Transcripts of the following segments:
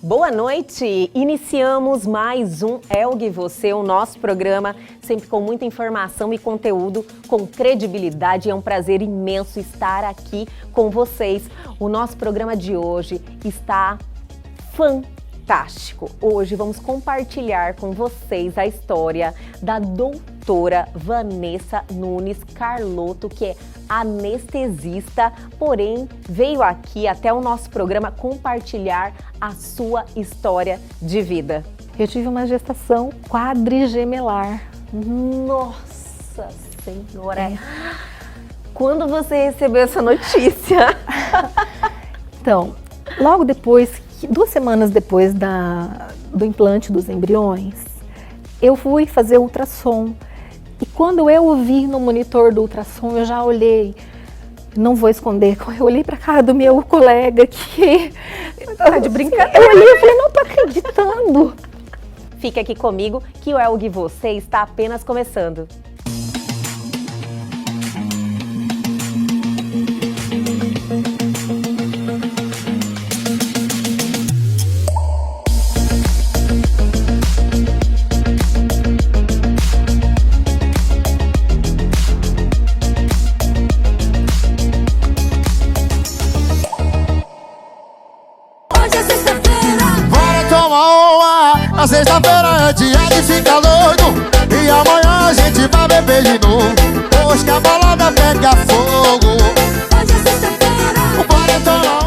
Boa noite! Iniciamos mais um Elgue Você, o nosso programa, sempre com muita informação e conteúdo, com credibilidade. É um prazer imenso estar aqui com vocês. O nosso programa de hoje está fantástico. Hoje vamos compartilhar com vocês a história da doutora Vanessa Nunes Carlotto, que é anestesista, porém veio aqui até o nosso programa compartilhar a sua história de vida. Eu tive uma gestação quadrigemelar. Nossa Senhora! Quando você recebeu essa notícia? Então, logo depois, 2 semanas depois do implante dos embriões, eu fui fazer ultrassom. E quando eu ouvi no monitor do ultrassom, eu já olhei, não vou esconder, eu olhei para a cara do meu colega que... Tá de brincadeira? Eu olhei e falei, não tô acreditando. Fique aqui comigo que o Elgue Você está apenas começando. A sexta-feira é dia de ficar doido e amanhã a gente vai beber de novo. Hoje que a balada pega fogo. Hoje é sexta-feira.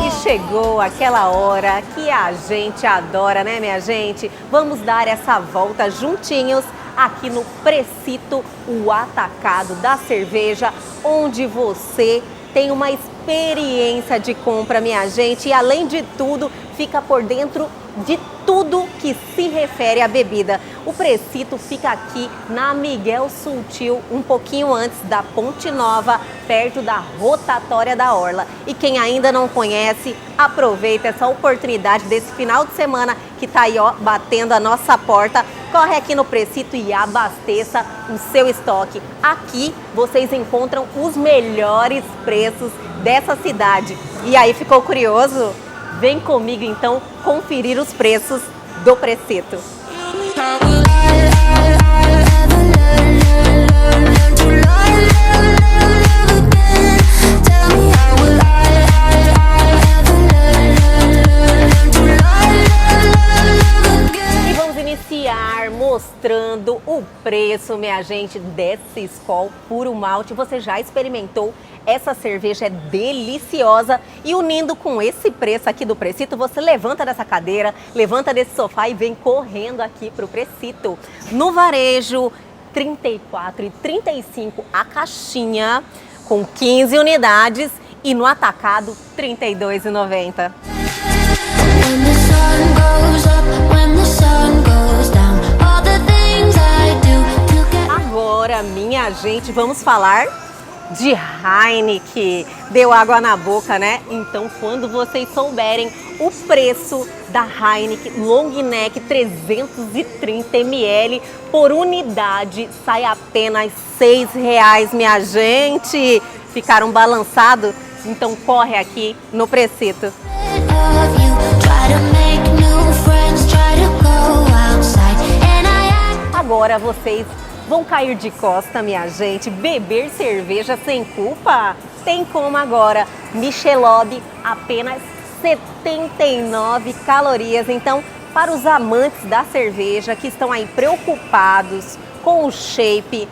E chegou aquela hora que a gente adora, né, minha gente? Vamos dar essa volta juntinhos aqui no Precito, o atacado da cerveja, onde você tem uma experiência de compra, minha gente, e além de tudo, fica por dentro de tudo que se refere à bebida. O Precito fica aqui na Miguel Sutil, um pouquinho antes da Ponte Nova, perto da rotatória da Orla. E quem ainda não conhece, aproveita essa oportunidade desse final de semana que tá aí, ó, batendo a nossa porta. Corre aqui no Precito e abasteça o seu estoque. Aqui vocês encontram os melhores preços dessa cidade. E aí, ficou curioso? Vem comigo então conferir os preços do Precito. E vamos iniciar mostrando o preço, minha gente, dessa Skol Puro Malte. Você já experimentou? Essa cerveja é deliciosa e unindo com esse preço aqui do Precito, você levanta dessa cadeira, levanta desse sofá e vem correndo aqui para o Precito. No varejo, R$ 34,35 e R$ 35 a caixinha, com 15 unidades, e no atacado, R$ 32,90. Agora, minha gente, vamos falar de Heineken. Deu água na boca, né? Então, quando vocês souberem o preço da Heineken Long Neck 330 ml por unidade, sai apenas R$ 6, minha gente. Ficaram balançados? Então corre aqui no Precito. Agora vocês vão cair de costa, minha gente. Beber cerveja sem culpa? Tem como agora. Michelob, apenas 79 calorias. Então, para os amantes da cerveja que estão aí preocupados com o shape,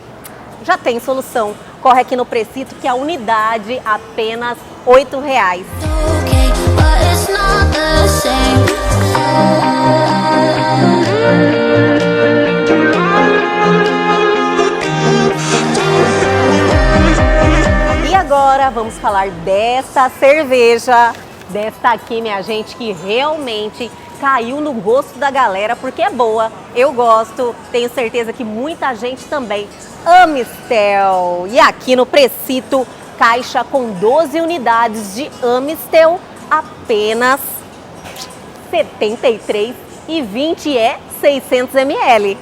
já tem solução. Corre aqui no Precito que a unidade apenas R$ 8,00. Agora vamos falar dessa cerveja, desta aqui, minha gente, que realmente caiu no gosto da galera, porque é boa, eu gosto, tenho certeza que muita gente também. Amistel, e aqui no Precito, caixa com 12 unidades de Amistel, apenas R$ 73,20 é 600 ml.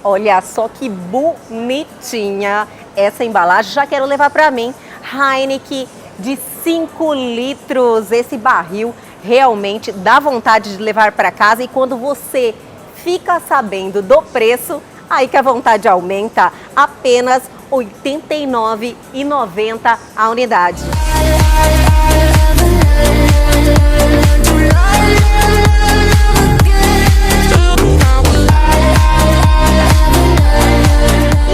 Olha só que bonitinha essa embalagem, já quero levar para mim. Heineken de 5 litros, esse barril realmente dá vontade de levar para casa, e quando você fica sabendo do preço, aí que a vontade aumenta. Apenas R$ 89,90 a unidade.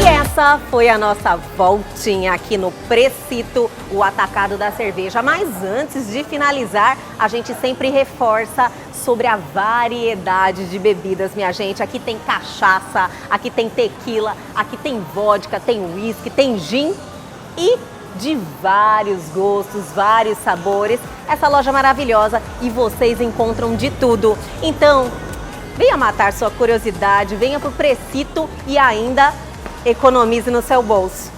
Essa foi a nossa voltinha aqui no Precito, o atacado da cerveja. Mas antes de finalizar, a gente sempre reforça sobre a variedade de bebidas, minha gente. Aqui tem cachaça, aqui tem tequila, aqui tem vodka, tem uísque, tem gin e de vários gostos, vários sabores. Essa loja maravilhosa e vocês encontram de tudo. Então, venha matar sua curiosidade, venha pro Precito e ainda economize no seu bolso.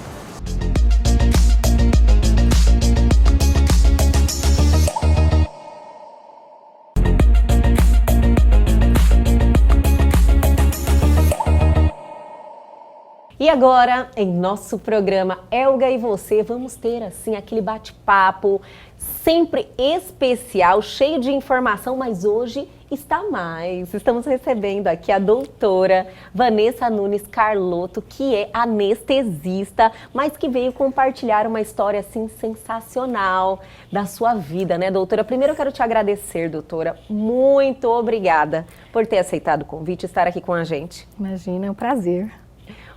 E agora, em nosso programa Elga e Você, vamos ter assim aquele bate-papo sempre especial, cheio de informação, mas hoje está mais. Estamos recebendo aqui a doutora Vanessa Nunes Carlotto, que é anestesista, mas que veio compartilhar uma história assim sensacional da sua vida, né, doutora? Primeiro eu quero te agradecer, doutora. Muito obrigada por ter aceitado o convite e estar aqui com a gente. Imagina, é um prazer.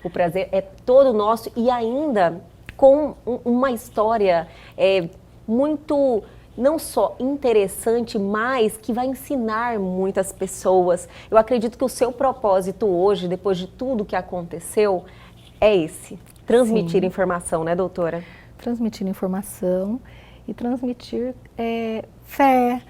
O prazer é todo nosso e ainda com uma história muito, não só interessante, mas que vai ensinar muitas pessoas. Eu acredito que o seu propósito hoje, depois de tudo que aconteceu, é esse. Transmitir informação, né, doutora? Transmitir informação e transmitir fé,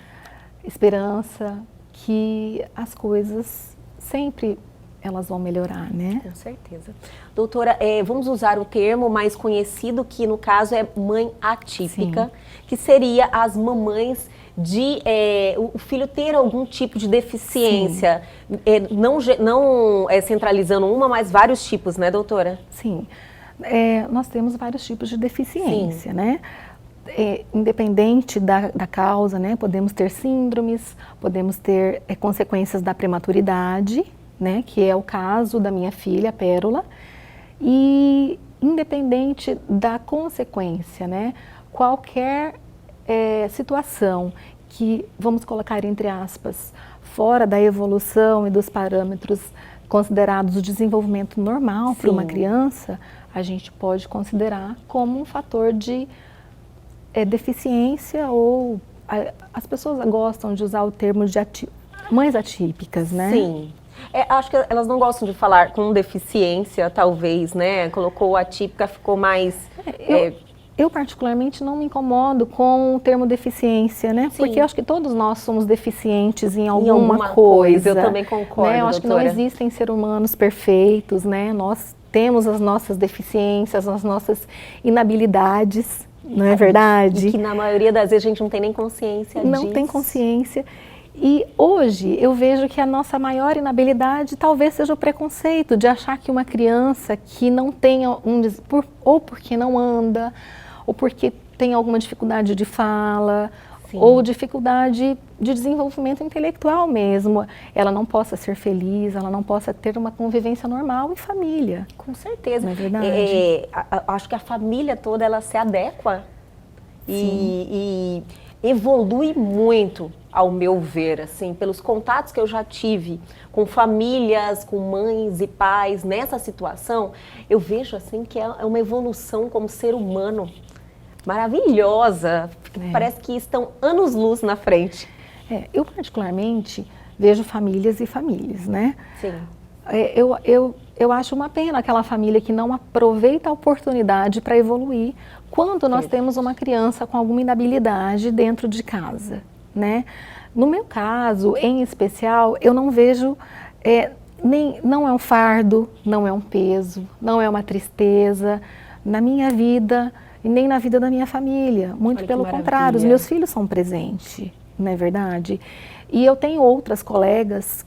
esperança, que as coisas sempre elas vão melhorar, né? Com certeza. Doutora, vamos usar o termo mais conhecido, que no caso é mãe atípica, sim, que seria as mamães de o filho ter algum tipo de deficiência, não centralizando uma, mas vários tipos, né, doutora? Sim, nós temos vários tipos de deficiência, sim, né? Independente da causa, né? Podemos ter síndromes, podemos ter consequências da prematuridade, né, que é o caso da minha filha, Pérola, e independente da consequência, né, qualquer situação que, vamos colocar entre aspas, fora da evolução e dos parâmetros considerados o desenvolvimento normal para uma criança, a gente pode considerar como um fator de deficiência, ou as pessoas gostam de usar o termo de mães atípicas, né? Sim. Acho que elas não gostam de falar com deficiência, talvez, né? Colocou atípica, ficou mais... Eu particularmente não me incomodo com o termo deficiência, né? Sim. Porque eu acho que todos nós somos deficientes em alguma coisa. Eu também concordo, né? Eu acho que não existem seres humanos perfeitos, né? Nós temos as nossas deficiências, as nossas inabilidades, não é verdade? E que na maioria das vezes a gente não tem nem consciência disso. Não tem consciência. E hoje eu vejo que a nossa maior inabilidade talvez seja o preconceito de achar que uma criança que não tenha ou porque não anda, ou porque tem alguma dificuldade de fala, sim, ou dificuldade de desenvolvimento intelectual mesmo, ela não possa ser feliz, ela não possa ter uma convivência normal em família. Com certeza. Não é verdade? Acho que a família toda ela se adequa e evolui muito, ao meu ver, assim, pelos contatos que eu já tive com famílias, com mães e pais nessa situação, eu vejo assim que é uma evolução como ser humano maravilhosa. Parece que estão anos-luz na frente. Eu particularmente vejo famílias e famílias, né? Sim. Eu acho uma pena aquela família que não aproveita a oportunidade para evoluir quando nós temos uma criança com alguma inabilidade dentro de casa, né? No meu caso, em especial, eu não vejo, não é um fardo, não é um peso, não é uma tristeza na minha vida e nem na vida da minha família. Muito pelo contrário, os meus filhos são presentes, não é verdade? E eu tenho outras colegas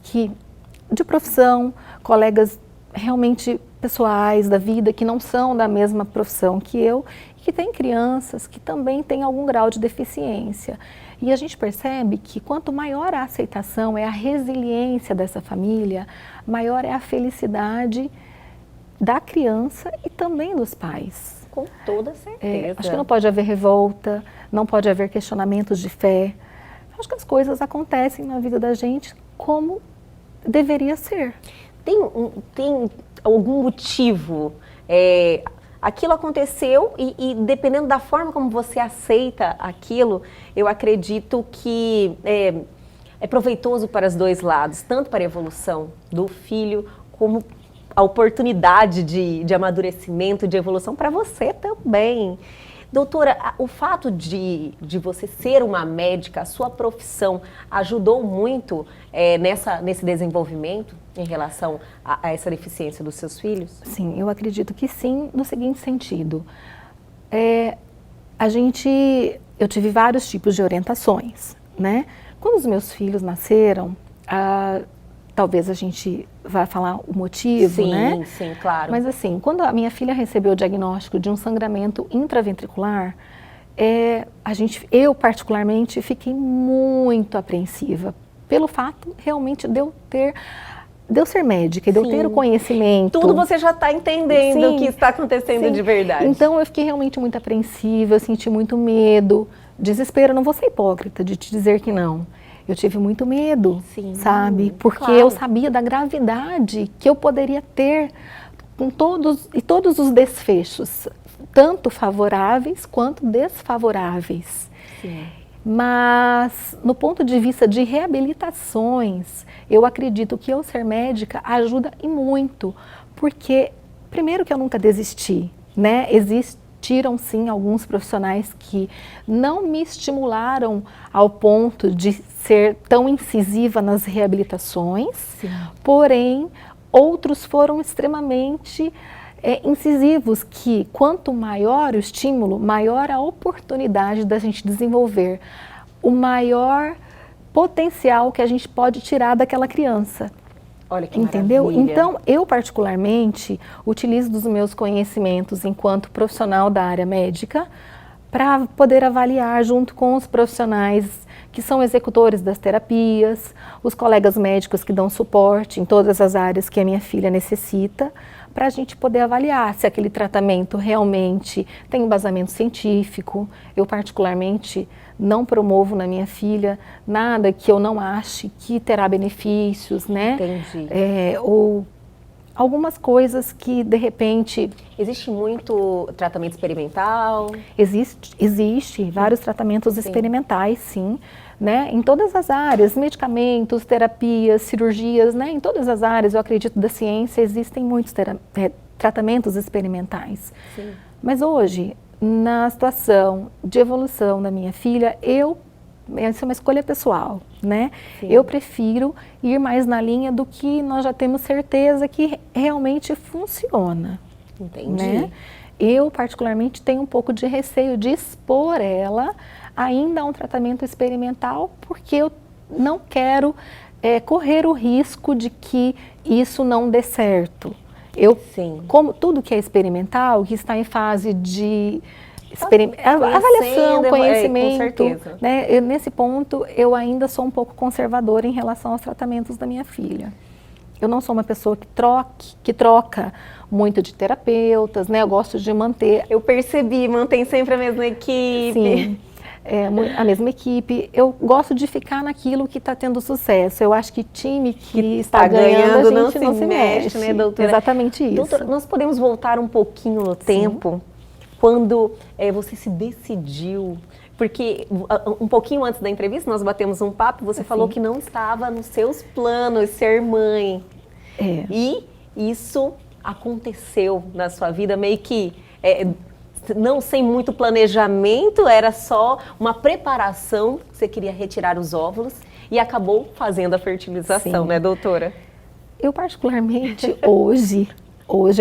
de profissão, colegas realmente pessoais da vida, que não são da mesma profissão que eu, que tem crianças que também têm algum grau de deficiência. E a gente percebe que quanto maior a aceitação, é a resiliência dessa família, maior é a felicidade da criança e também dos pais. Com toda certeza. Acho que não pode haver revolta, não pode haver questionamentos de fé. Acho que as coisas acontecem na vida da gente como deveria ser. Tem algum motivo? Aquilo aconteceu e dependendo da forma como você aceita aquilo, eu acredito que é proveitoso para os dois lados, tanto para a evolução do filho, como a oportunidade de amadurecimento, de evolução para você também. Doutora, o fato de você ser uma médica, a sua profissão, ajudou muito nesse desenvolvimento em relação a essa deficiência dos seus filhos? Sim, eu acredito que sim, no seguinte sentido. Eu tive vários tipos de orientações, né? Quando os meus filhos nasceram, talvez a gente vá falar o motivo, sim, né? Sim, claro. Mas assim, quando a minha filha recebeu o diagnóstico de um sangramento intraventricular, eu particularmente fiquei muito apreensiva pelo fato realmente de eu ser médica, de eu ter o conhecimento. Tudo você já está entendendo o que está acontecendo de verdade. Então eu fiquei realmente muito apreensiva, senti muito medo, desespero. Não vou ser hipócrita de te dizer que não. Eu tive muito medo, sabe? Porque eu sabia da gravidade que eu poderia ter com todos os desfechos, tanto favoráveis quanto desfavoráveis. Sim. Mas, no ponto de vista de reabilitações, eu acredito que eu ser médica ajuda e muito, porque, primeiro que eu nunca desisti, né? Existiram sim alguns profissionais que não me estimularam ao ponto de ser tão incisiva nas reabilitações, porém outros foram extremamente incisivos, que quanto maior o estímulo, maior a oportunidade da gente desenvolver o maior potencial que a gente pode tirar daquela criança. Olha que entendeu? maravilha. Então, eu particularmente utilizo dos meus conhecimentos enquanto profissional da área médica para poder avaliar junto com os profissionais que são executores das terapias, os colegas médicos que dão suporte em todas as áreas que a minha filha necessita, para a gente poder avaliar se aquele tratamento realmente tem embasamento científico. Eu particularmente não promovo na minha filha nada que eu não ache que terá benefícios, né? Entendi. Ou algumas coisas que, de repente... Existe muito tratamento experimental? Existe vários tratamentos experimentais, sim, né? Em todas as áreas, medicamentos, terapias, cirurgias, né? Em todas as áreas, eu acredito, da ciência, existem muitos tratamentos experimentais. Sim. Mas hoje, na situação de evolução da minha filha, essa é uma escolha pessoal, né? Sim. Eu prefiro ir mais na linha do que nós já temos certeza que realmente funciona. Entendi. Né? Eu, particularmente, tenho um pouco de receio de expor ela ainda a um tratamento experimental, porque eu não quero correr o risco de que isso não dê certo. Como tudo que é experimental, que está em fase de avaliação, conhecimento, com certeza. Né? Nesse ponto, eu ainda sou um pouco conservadora em relação aos tratamentos da minha filha. Eu não sou uma pessoa que troca muito de terapeutas, né? Eu gosto de manter... Eu percebi, mantém sempre a mesma equipe. Sim, a mesma equipe. Eu gosto de ficar naquilo que está tendo sucesso. Eu acho que time que está ganhando, a gente não se mexe, né, doutora? Exatamente isso. Doutora, nós podemos voltar um pouquinho no tempo, quando você se decidiu, porque um pouquinho antes da entrevista nós batemos um papo, você falou que não estava nos seus planos ser mãe. E isso aconteceu na sua vida meio que não sem muito planejamento, era só uma preparação, você queria retirar os óvulos e acabou fazendo a fertilização, né, doutora? Eu particularmente hoje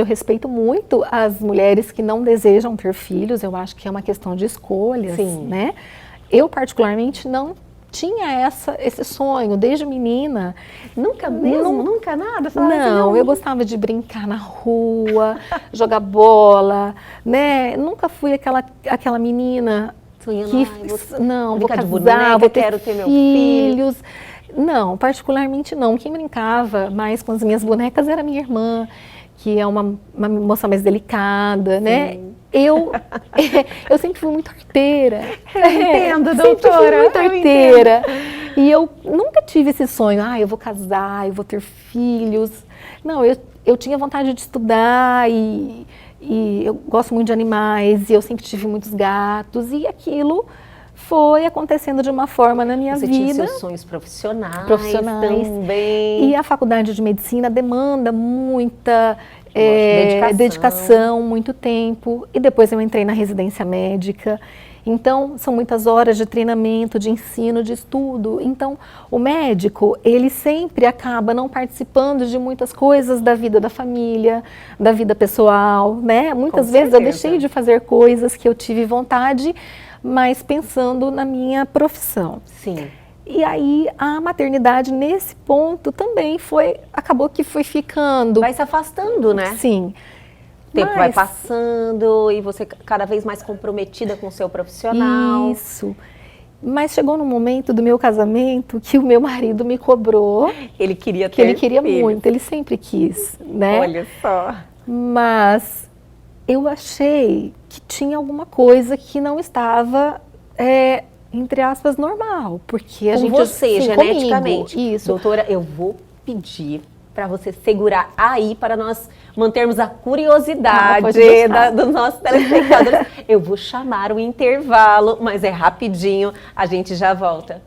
eu respeito muito as mulheres que não desejam ter filhos, eu acho que é uma questão de escolhas, né? Eu particularmente não tinha esse sonho desde menina. Nunca mesmo? Nunca nada? Falava Não, assim, eu gostava de brincar na rua, jogar bola, né? Nunca fui aquela menina sonhando, que não, vou brincar de casar, boneca, vou ter quero ter meu filho. Não, particularmente não. Quem brincava mais com as minhas bonecas era minha irmã, que é uma moça mais delicada, né? Eu sempre fui muito arteira. Eu entendo, doutora. Sempre fui muito arteira. E eu nunca tive esse sonho, eu vou casar, eu vou ter filhos. Não, eu tinha vontade de estudar e eu gosto muito de animais e eu sempre tive muitos gatos e aquilo foi acontecendo de uma forma na minha vida. Você tinha seus sonhos profissionais também. E a faculdade de medicina demanda muita dedicação, muito tempo. E depois eu entrei na residência médica. Então, são muitas horas de treinamento, de ensino, de estudo. Então, o médico, ele sempre acaba não participando de muitas coisas da vida da família, da vida pessoal, né? Muitas vezes eu deixei de fazer coisas que eu tive vontade, mas pensando na minha profissão. Sim. E aí a maternidade nesse ponto também acabou que foi ficando. Vai se afastando, né? Sim. O tempo vai passando e você cada vez mais comprometida com o seu profissional. Isso. Mas chegou no momento do meu casamento que o meu marido me cobrou. Ele queria ter que ele queria filhos. muito, ele sempre quis, né? Olha só. Mas eu achei que tinha alguma coisa que não estava, entre aspas, normal. Porque a gente... você, geneticamente. Comigo, isso. Doutora, eu vou pedir para você segurar aí para nós mantermos a curiosidade dos nossos telespectadores. Eu vou chamar o intervalo, mas é rapidinho, a gente já volta.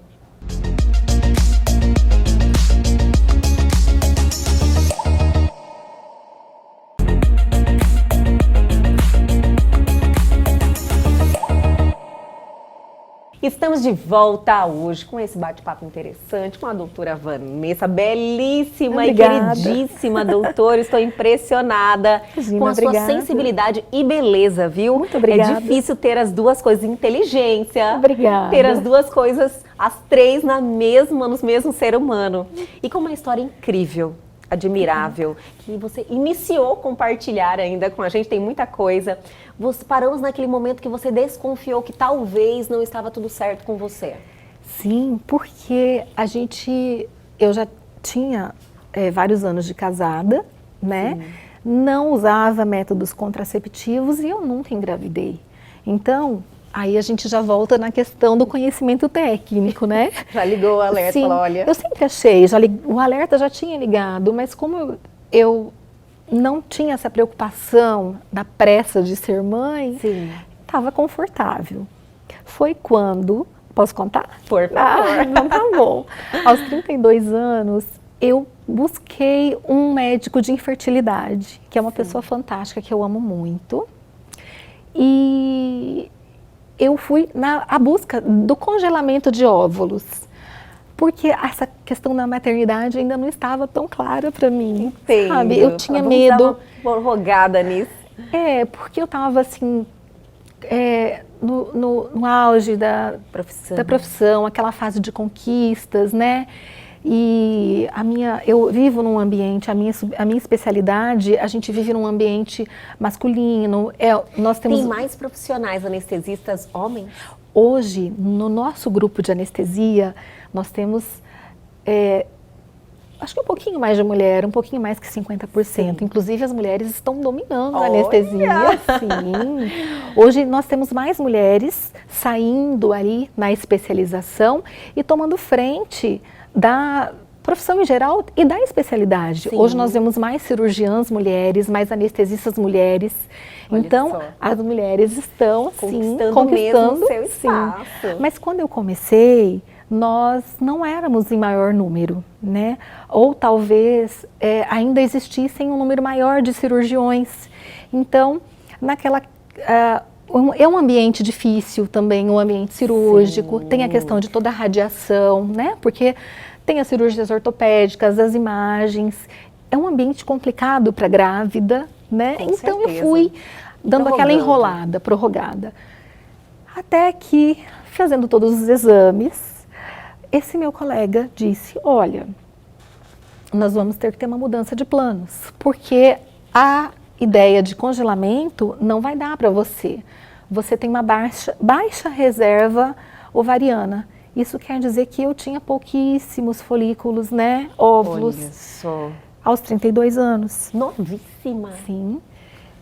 Estamos de volta hoje com esse bate-papo interessante com a doutora Vanessa, belíssima Obrigada. E queridíssima doutora. Estou impressionada com a sua sensibilidade e beleza, viu? Muito obrigada. É difícil ter as duas coisas, inteligência, obrigada. Ter as duas coisas, as três no mesmo ser humano. E com uma história incrível, admirável, que você iniciou compartilhar ainda com a gente, tem muita coisa. Paramos naquele momento que você desconfiou que talvez não estava tudo certo com você. Sim, porque eu já tinha vários anos de casada, né? Sim. Não usava métodos contraceptivos e eu nunca engravidei. Então, aí a gente já volta na questão do conhecimento técnico, né? Já ligou o alerta, sim, falou, olha... Eu sempre achei, o alerta já tinha ligado, mas como eu não tinha essa preocupação da pressa de ser mãe, estava confortável. Foi quando... Posso contar? Por favor. Então tá bom. Aos 32 anos, eu busquei um médico de infertilidade, que é uma pessoa fantástica, que eu amo muito. E eu fui à busca do congelamento de óvulos, porque essa questão da maternidade ainda não estava tão clara para mim. Entendo. Sabe? Eu tinha medo. Uma rogada nisso. Porque eu estava assim, no auge da profissão, aquela fase de conquistas, né? E eu vivo num ambiente, a minha especialidade, a gente vive num ambiente masculino. Tem mais profissionais anestesistas homens? Hoje, no nosso grupo de anestesia, nós temos, acho que um pouquinho mais de mulher, um pouquinho mais que 50%. Sim. Inclusive, as mulheres estão dominando a anestesia. Sim. Hoje, nós temos mais mulheres saindo ali na especialização e tomando frente da profissão em geral e da especialidade. Sim. Hoje nós vemos mais cirurgiãs mulheres, mais anestesistas mulheres. Olha então, só. As mulheres estão conquistando mesmo seu espaço. Mas quando eu comecei, nós não éramos em maior número, né? Ou talvez ainda existissem um número maior de cirurgiões. Então, é um ambiente difícil também, um ambiente cirúrgico, tem a questão de toda a radiação, né? Porque tem as cirurgias ortopédicas, as imagens, é um ambiente complicado para grávida, né? Então eu fui dando aquela enrolada, prorrogada. Até que, fazendo todos os exames, esse meu colega disse, olha, nós vamos ter que ter uma mudança de planos, porque a ideia de congelamento não vai dar para você. Você tem uma baixa reserva ovariana. Isso quer dizer que eu tinha pouquíssimos folículos, né, óvulos, Olha só. aos 32 anos. Novíssima. Sim,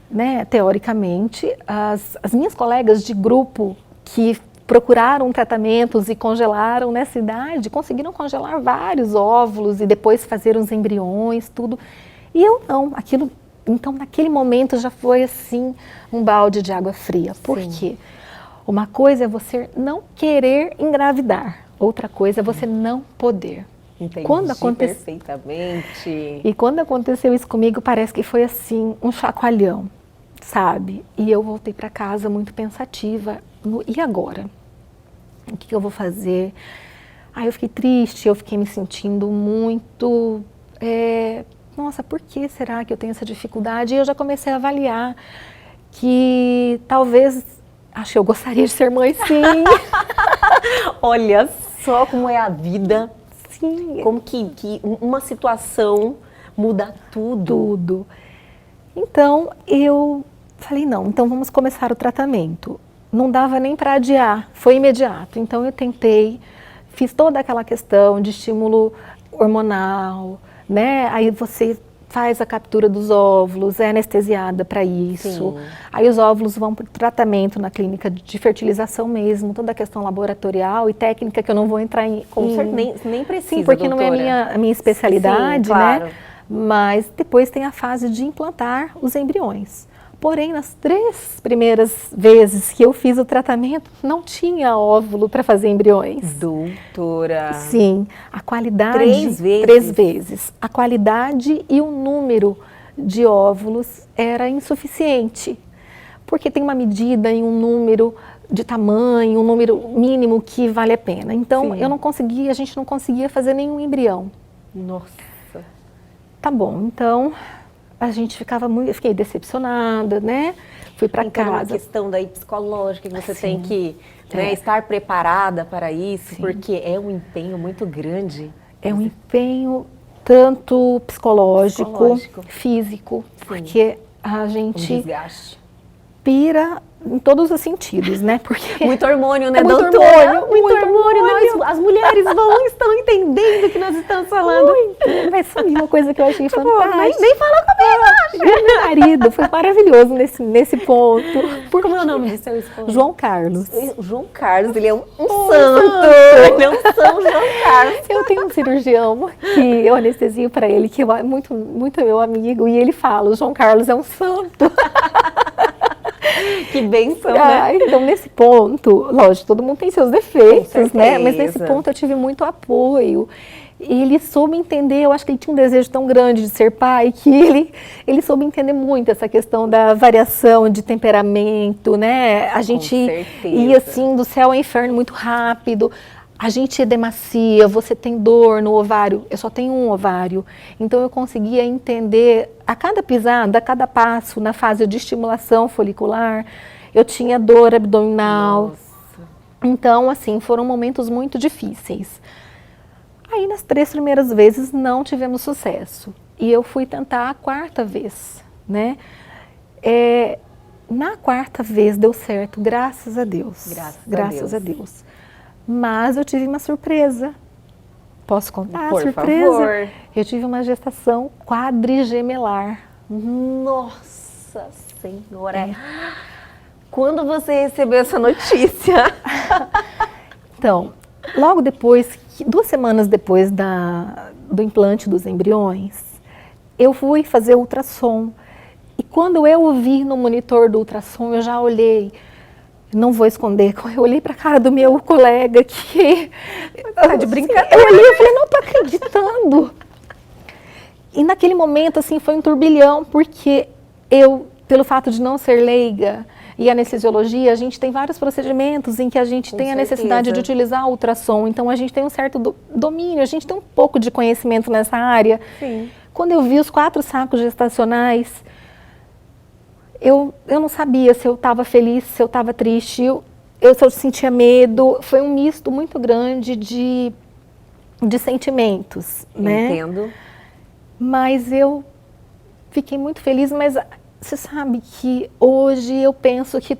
né, teoricamente, as minhas colegas de grupo que procuraram tratamentos e congelaram nessa idade, conseguiram congelar vários óvulos e depois fazer uns embriões, tudo. E eu não, aquilo, então naquele momento já foi assim, um balde de água fria. Por quê? Uma coisa é você não querer engravidar, outra coisa é você não poder. Entendi perfeitamente. E quando aconteceu isso comigo, parece que foi assim, um chacoalhão, sabe? E eu voltei para casa muito pensativa. E agora? O que eu vou fazer? Aí eu fiquei triste, eu fiquei me sentindo muito... nossa, por que será que eu tenho essa dificuldade? E eu já comecei a avaliar que talvez... Acho que eu gostaria de ser mãe, sim. Olha só como é a vida. Sim. Como que uma situação muda tudo. Tudo. Então, eu falei, não, então vamos começar o tratamento. Não dava nem para adiar, foi imediato. Então, eu tentei, fiz toda aquela questão de estímulo hormonal, né? Aí você faz a captura dos óvulos, é anestesiada para isso. Sim. Aí os óvulos vão para o tratamento na clínica de fertilização mesmo, toda a questão laboratorial e técnica que eu não vou entrar em... Nem precisa, Sim, porque doutora. não é a minha especialidade, sim, claro, né? Mas depois tem a fase de implantar os embriões. Porém, nas 3 primeiras vezes que eu fiz o tratamento, não tinha óvulo para fazer embriões. Doutora. Sim, a qualidade... 3 vezes? 3 vezes. A qualidade e o número de óvulos era insuficiente. Porque tem uma medida em um número de tamanho, um número mínimo que vale a pena. Então, Sim. a gente não conseguia fazer nenhum embrião. Nossa. Tá bom, então... eu fiquei decepcionada, né? Fui para Então, uma casa. questão daí psicológica que você tem Sim. que estar preparada para isso, porque é um empenho muito grande. É um empenho tanto psicológico, físico, porque a Um gente desgaste. pira em todos os sentidos, né? Porque Muito hormônio, né, É muito doutora? hormônio, Muito muito hormônio. As mulheres estão entendendo o que nós estamos falando. muito, mas sabe uma coisa que eu achei fantástica? Nem fala comigo. Meu marido foi maravilhoso nesse ponto. Como é o nome do seu esposo? João Carlos. O João Carlos, ele é um santo. santo. Ele é um São João Carlos. Eu tenho um cirurgião que eu anestesio para ele, que é muito meu amigo, e ele fala, o João Carlos é um santo. Que bênção, né? Então, nesse ponto, lógico, todo mundo tem seus defeitos, Com né? Mas nesse certeza. ponto eu tive muito apoio. Ele soube entender, eu acho que ele tinha um desejo tão grande de ser pai, que ele soube entender muito essa questão da variação de temperamento, né? A gente certeza. ia assim do céu ao inferno muito rápido. A gente edemacia, você tem dor no ovário, eu só tenho um ovário. Então eu conseguia entender a cada pisada, a cada passo na fase de estimulação folicular, eu tinha dor abdominal. Nossa. Então, assim, foram momentos muito difíceis. Aí nas 3 primeiras vezes não tivemos sucesso. E eu fui tentar a 4ª vez, né? Na 4ª vez deu certo, graças a Deus. Graças a Deus. Mas eu tive uma surpresa. Posso contar a surpresa? Favor. Eu tive uma gestação quadrigemelar. Nossa Senhora. Quando você recebeu essa notícia? Então, logo depois, 2 semanas depois do implante dos embriões, eu fui fazer ultrassom. E quando eu vi no monitor do ultrassom, eu já olhei... Não vou esconder, eu olhei para a cara do meu colega que... Tá de brincadeira. Eu olhei e falei, não tô acreditando. E naquele momento, assim, foi um turbilhão, porque eu, pelo fato de não ser leiga e anestesiologia, a gente tem vários procedimentos em que a gente tem a necessidade de utilizar o ultrassom. Então, a gente tem um certo domínio, a gente tem um pouco de conhecimento nessa área. Sim. Quando eu vi os 4 sacos gestacionais... Eu não sabia se eu estava feliz, se eu estava triste, se eu sentia medo. Foi um misto muito grande de de sentimentos, né? Entendo. Mas eu fiquei muito feliz, mas você sabe que hoje eu penso que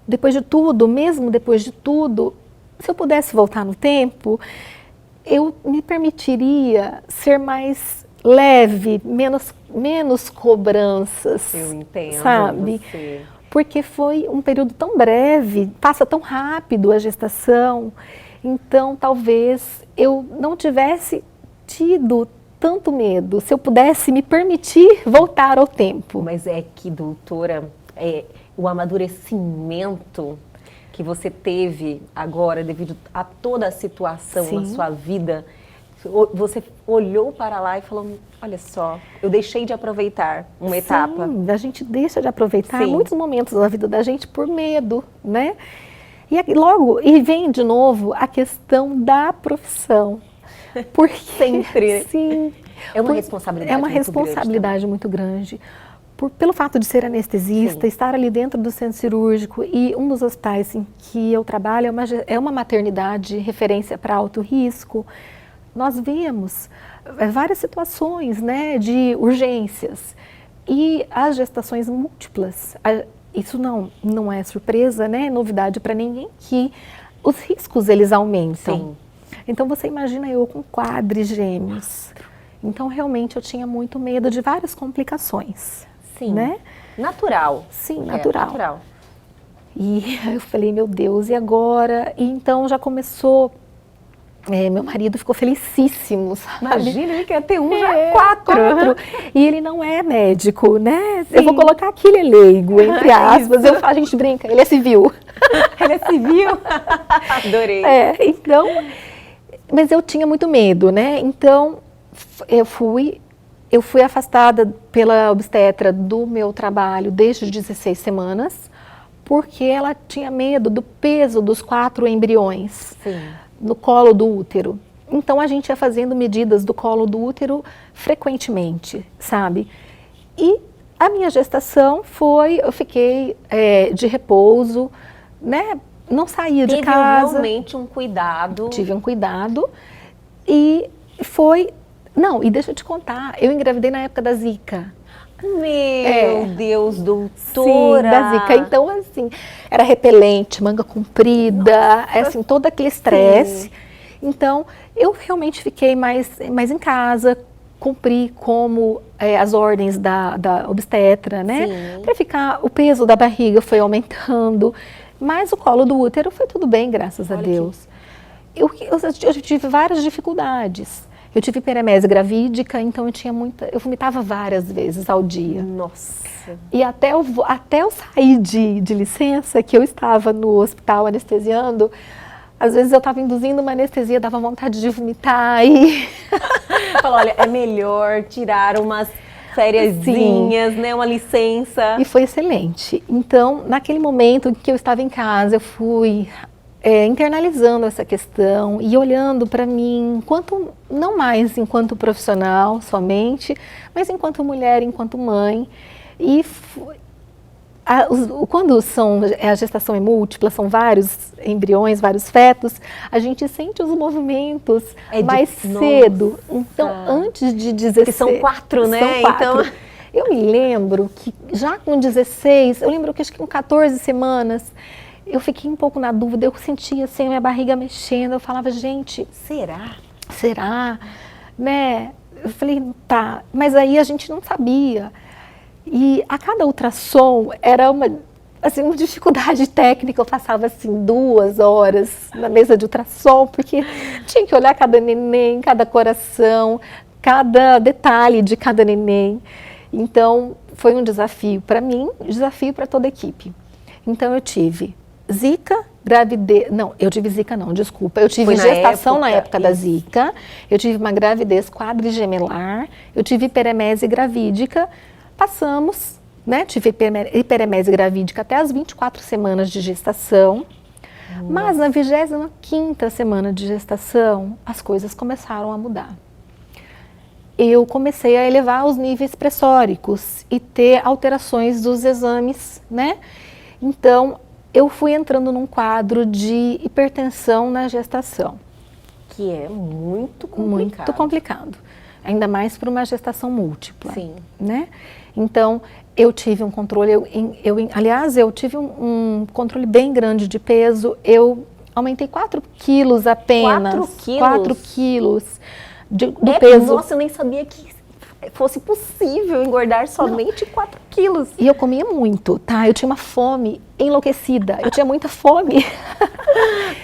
depois de tudo, mesmo depois de tudo, se eu pudesse voltar no tempo, eu me permitiria ser mais leve, menos cobranças. Eu entendo sabe? você. Porque foi um período tão breve, passa tão rápido a gestação, então talvez eu não tivesse tido tanto medo, se eu pudesse me permitir voltar ao tempo. Mas é que, doutora, o amadurecimento que você teve agora, devido a toda a situação na Sim. sua vida, você olhou para lá e falou, olha só, eu deixei de aproveitar uma etapa. Sim, a gente deixa de aproveitar Sim. muitos momentos da vida da gente por medo, né? E vem de novo a questão da profissão. Porque Sempre. sim, É uma responsabilidade é uma muito grande responsabilidade muito grande. Pelo fato de ser anestesista, Sim. estar ali dentro do centro cirúrgico, e um dos hospitais em que eu trabalho é uma maternidade referência para alto risco, nós vemos várias situações, né, de urgências e as gestações múltiplas. Isso não é surpresa, né, é novidade para ninguém, que os riscos eles aumentam. Sim. Então você imagina eu com quadrigêmeos. Então realmente eu tinha muito medo de várias complicações. Sim. Né? Natural. Sim, É, natural. E eu falei, meu Deus, e agora? E então já começou, meu marido ficou felicíssimo, sabe? Imagina, ele quer ter já quatro. E ele não é médico, né? Sim. Eu vou colocar aqui, ele é leigo, entre aspas. A gente brinca, ele é civil. Ele é civil? Adorei. Então, mas eu tinha muito medo, né? Então, eu fui afastada pela obstetra do meu trabalho desde 16 semanas, porque ela tinha medo do peso dos 4 embriões no colo do útero. Então a gente ia fazendo medidas do colo do útero frequentemente, sabe? E a minha gestação eu fiquei de repouso, né? Não saía de casa. Teve realmente um cuidado. Tive um cuidado e Não, e deixa eu te contar, eu engravidei na época da Zika. Meu Deus, doutora! Sim, da Zika. Então, assim, era repelente, manga comprida, assim, todo aquele estresse. Então, eu realmente fiquei mais em casa, cumpri como as ordens da obstetra, né? Para ficar, o peso da barriga foi aumentando, mas o colo do útero foi tudo bem, graças a Deus. Eu tive várias dificuldades. Eu tive hiperemese gravídica, então eu vomitava várias vezes ao dia. Nossa! E até eu sair de licença, que eu estava no hospital anestesiando, às vezes eu estava induzindo uma anestesia, dava vontade de vomitar e... Falou, olha, é melhor tirar umas fériasinhas, né, uma licença. E foi excelente. Então, naquele momento em que eu estava em casa, eu fui... internalizando essa questão e olhando para mim, não mais enquanto profissional somente, mas enquanto mulher, enquanto mãe. E quando a gestação é múltipla, são vários embriões, vários fetos, a gente sente os movimentos mais cedo. Então, antes de 16... Porque são 4, né? São 4. Então... Eu me lembro que já com 16, eu lembro que acho que com 14 semanas, eu fiquei um pouco na dúvida, eu sentia assim a minha barriga mexendo, eu falava, gente, será? Né? Eu falei, tá, mas aí a gente não sabia. E a cada ultrassom era uma dificuldade técnica, eu passava assim 2 horas na mesa de ultrassom, porque tinha que olhar cada neném, cada coração, cada detalhe de cada neném. Então, foi um desafio para mim, desafio para toda a equipe. Então, eu tive Zika, gravidez... Não, eu tive Zika não, desculpa. Eu tive gestação na época da Zika, eu tive uma gravidez quadrigemelar, eu tive hiperemese gravídica, passamos, né? Tive hiperemese gravídica até as 24 semanas de gestação, mas na 25ª semana de gestação, as coisas começaram a mudar. Eu comecei a elevar os níveis pressóricos e ter alterações dos exames, né? Então, eu fui entrando num quadro de hipertensão na gestação. Que é muito complicado. Muito complicado. Ainda mais para uma gestação múltipla. Sim. Né? Então, eu tive um controle, aliás, eu tive um controle bem grande de peso. Eu aumentei 4 quilos apenas. 4 quilos? 4 quilos do peso. Nossa, eu nem sabia que fosse possível engordar somente 4 quilos. E eu comia muito, tá? Eu tinha uma fome enlouquecida. Eu tinha muita fome.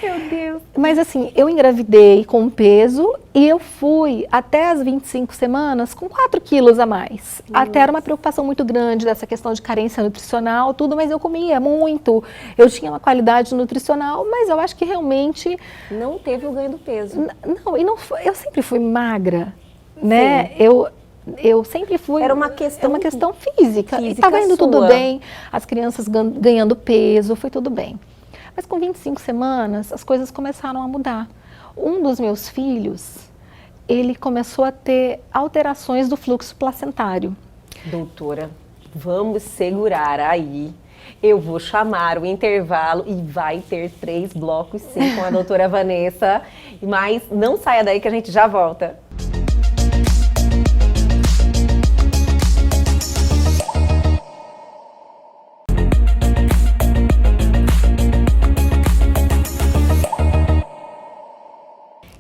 Meu Deus. Mas assim, eu engravidei com peso e eu fui até as 25 semanas com 4 quilos a mais. Até era uma preocupação muito grande dessa questão de carência nutricional, tudo, mas eu comia muito. Eu tinha uma qualidade nutricional, mas eu acho que realmente... Não teve o ganho do peso. Eu sempre fui magra, né? Eu sempre fui... Era uma questão física. Estava indo tudo bem, as crianças ganhando peso, foi tudo bem. Mas com 25 semanas, as coisas começaram a mudar. Um dos meus filhos, ele começou a ter alterações do fluxo placentário. Doutora, vamos segurar aí. Eu vou chamar o intervalo e vai ter 3 blocos sim com a doutora Vanessa. Mas não saia daí que a gente já volta.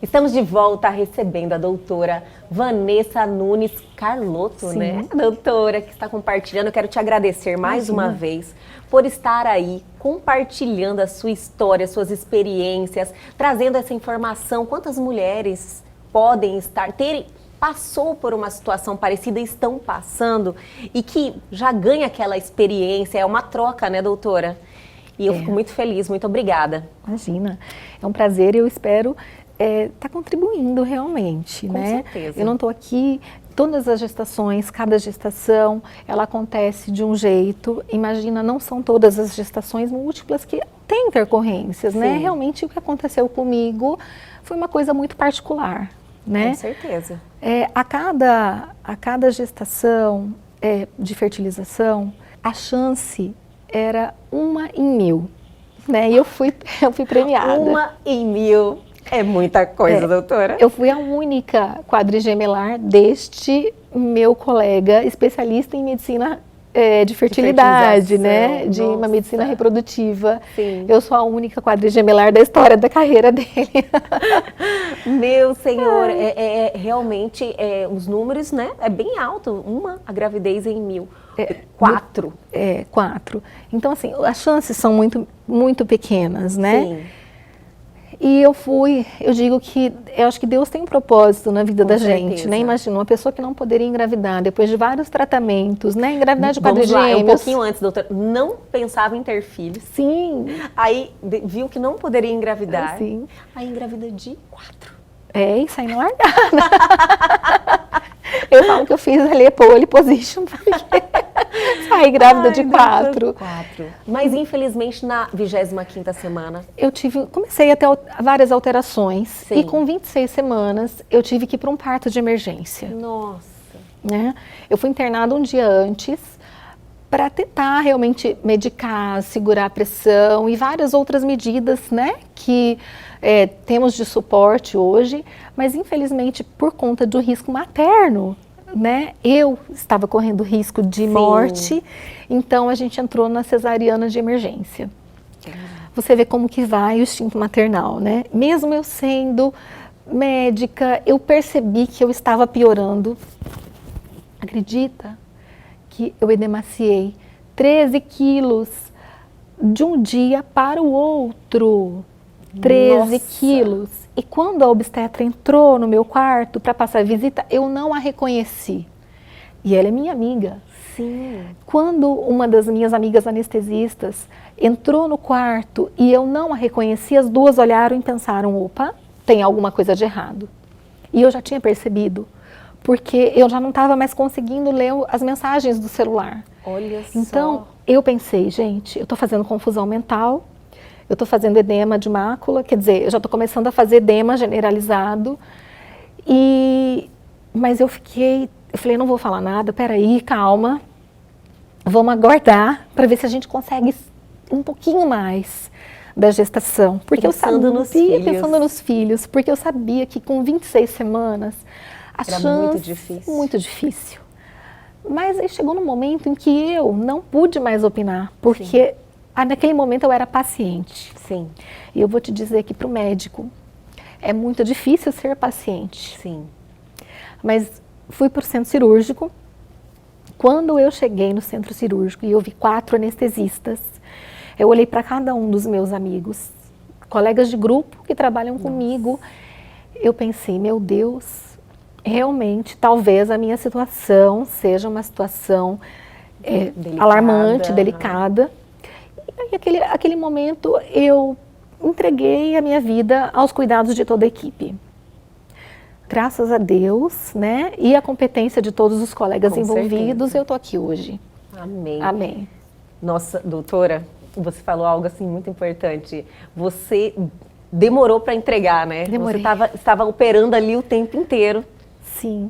Estamos de volta recebendo a doutora Vanessa Nunes Carlotto, Sim. né? Doutora que está compartilhando. Eu quero te agradecer mais uma vez por estar aí compartilhando a sua história, suas experiências, trazendo essa informação. Quantas mulheres podem passou por uma situação parecida e estão passando e que já ganha aquela experiência, é uma troca, né, doutora? E eu fico muito feliz, muito obrigada. Imagina, é um prazer e eu espero tá contribuindo realmente, Com né? certeza. Eu não estou aqui, todas as gestações, cada gestação, ela acontece de um jeito. Imagina, não são todas as gestações múltiplas que têm intercorrências, né? Sim. Realmente o que aconteceu comigo foi uma coisa muito particular, né? Com certeza. A cada gestação de fertilização, a chance era 1 em 1000, né? E eu fui premiada. 1 em 1000. É muita coisa, doutora. Eu fui a única quadrigemelar deste meu colega especialista em medicina de fertilidade, né? De uma medicina reprodutiva. Sim. Eu sou a única quadrigemelar da história da carreira dele. Meu senhor, realmente os números, né? É bem alto. A gravidez em 1000. 4. 4. Então, assim, as chances são muito, muito pequenas, né? Sim. E eu digo que eu acho que Deus tem um propósito na vida da gente, né? Imagina, uma pessoa que não poderia engravidar depois de vários tratamentos, né? Engravidar de quadrigêmeos. Um pouquinho antes, doutora, não pensava em ter filhos. Sim. Aí viu que não poderia engravidar. Sim. Aí engravida de 4. E sai no largada. Eu falo que eu fiz ali a pole position, porque saí grávida de 4. Mas infelizmente na 25ª semana. Comecei a ter várias alterações. Sim. E com 26 semanas eu tive que ir para um parto de emergência. Nossa. Né? Eu fui internada um dia antes para tentar realmente medicar, segurar a pressão e várias outras medidas, né, que temos de suporte hoje, mas infelizmente por conta do risco materno, né, eu estava correndo risco de morte, então a gente entrou na cesariana de emergência. Você vê como que vai o instinto maternal, né? Mesmo eu sendo médica, eu percebi que eu estava piorando. Acredita que eu edemaciei 13 quilos de um dia para o outro. 13 quilos. E quando a obstetra entrou no meu quarto para passar a visita, eu não a reconheci. E ela é minha amiga. Sim. Quando uma das minhas amigas anestesistas entrou no quarto e eu não a reconheci, as duas olharam e pensaram, opa, tem alguma coisa de errado. E eu já tinha percebido, porque eu já não estava mais conseguindo ler as mensagens do celular. Olha só. Então, eu pensei, gente, eu estou fazendo confusão mental, eu estou fazendo edema de mácula, quer dizer, eu já estou começando a fazer edema generalizado, mas eu falei, não vou falar nada, peraí, calma, vamos aguardar para ver se a gente consegue um pouquinho mais. da gestação. Porque Pensando eu nos sabia, filhos. pensando nos filhos, porque eu sabia que com 26 semanas, a Era chance... muito difícil. Muito difícil. Mas aí chegou num momento em que eu não pude mais opinar, porque naquele momento eu era paciente. Sim, E eu vou te dizer que para o médico é muito difícil ser paciente. sim. Mas fui para o centro cirúrgico. Quando eu cheguei no centro cirúrgico e eu vi 4 anestesistas, eu olhei para cada um dos meus amigos, colegas de grupo que trabalham comigo. Eu pensei, meu Deus, realmente, talvez a minha situação seja uma situação Delicada, alarmante, delicada. E aí, aquele momento, eu entreguei a minha vida aos cuidados de toda a equipe. Graças a Deus, né? E a competência de todos os colegas Com envolvidos, certeza. eu tô aqui hoje. Amém. Amém. Nossa, doutora, você falou algo assim muito importante. Você demorou para entregar, né? Demorei. Você estava operando ali o tempo inteiro. Sim.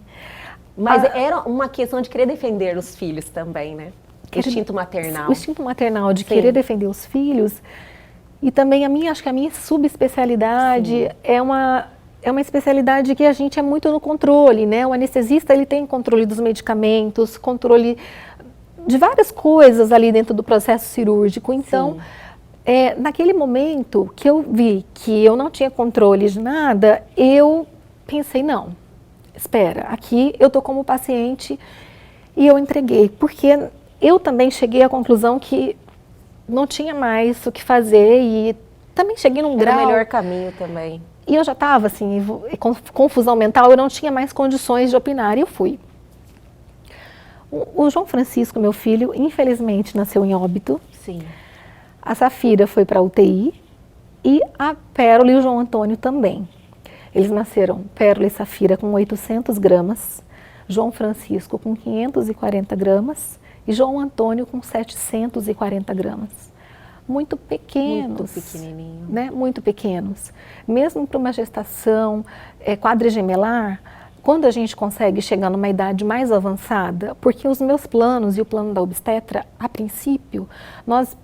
Mas era uma questão de querer defender os filhos também, né? O instinto maternal. O instinto maternal de Sim. querer defender os filhos. E também acho que a minha subespecialidade é uma especialidade que a gente é muito no controle, né? O anestesista, ele tem controle dos medicamentos, controle de várias coisas ali dentro do processo cirúrgico. Então, naquele momento que eu vi que eu não tinha controle de nada, eu pensei, não, espera, aqui eu tô como paciente e eu entreguei, porque eu também cheguei à conclusão que não tinha mais o que fazer e também cheguei num Era grau... o melhor caminho também. E eu já estava assim, com confusão mental, eu não tinha mais condições de opinar e eu fui. O João Francisco, meu filho, infelizmente nasceu em óbito. Sim. A Safira foi para a UTI e a Pérola e o João Antônio também. Eles nasceram, Pérola e Safira, com 800 gramas, João Francisco com 540 gramas e João Antônio com 740 gramas. Muito pequenos. Muito pequenininho. Né? Muito pequenos. Mesmo para uma gestação quadrigemelar, quando a gente consegue chegar numa idade mais avançada, porque os meus planos e o plano da obstetra, a princípio, nós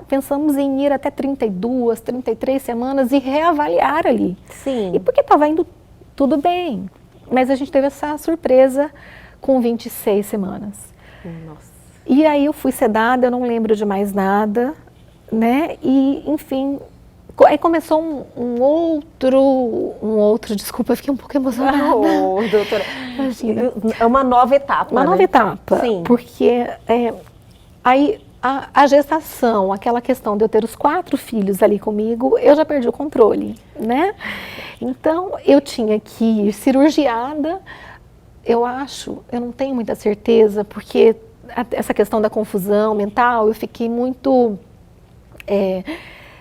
pensamos em ir até 32, 33 semanas e reavaliar ali. Sim. E porque estava indo tudo bem, mas a gente teve essa surpresa com 26 semanas. Nossa. E aí eu fui sedada, eu não lembro de mais nada, né? E, enfim, aí começou um outro, desculpa, eu fiquei um pouco emocionada. Oh, doutora, Imagina. é uma nova etapa, Uma né? nova etapa, Sim. porque aí a gestação, aquela questão de eu ter os 4 filhos ali comigo, eu já perdi o controle, né? Então, eu tinha que ir cirurgiada, eu não tenho muita certeza, porque essa questão da confusão mental, eu fiquei muito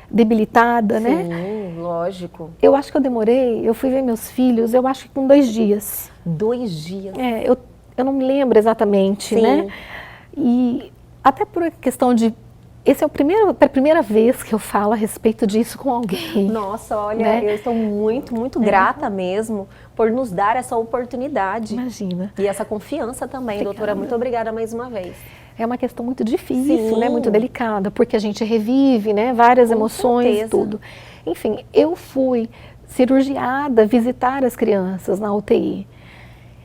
debilitada, né? Sim, lógico. Eu acho que eu fui ver meus filhos, eu acho que com 2 dias. 2 dias. Eu não me lembro exatamente, Sim. né? E até por questão de... Essa é a primeira vez que eu falo a respeito disso com alguém. Nossa, olha, Né? eu estou muito, muito grata mesmo por nos dar essa oportunidade. Imagina. E essa confiança também, Obrigada. doutora. Muito obrigada mais uma vez. É uma questão muito difícil, Sim. né? Muito delicada, porque a gente revive, né? Várias Com emoções, certeza. tudo. Enfim, eu fui cirurgiada visitar as crianças na UTI.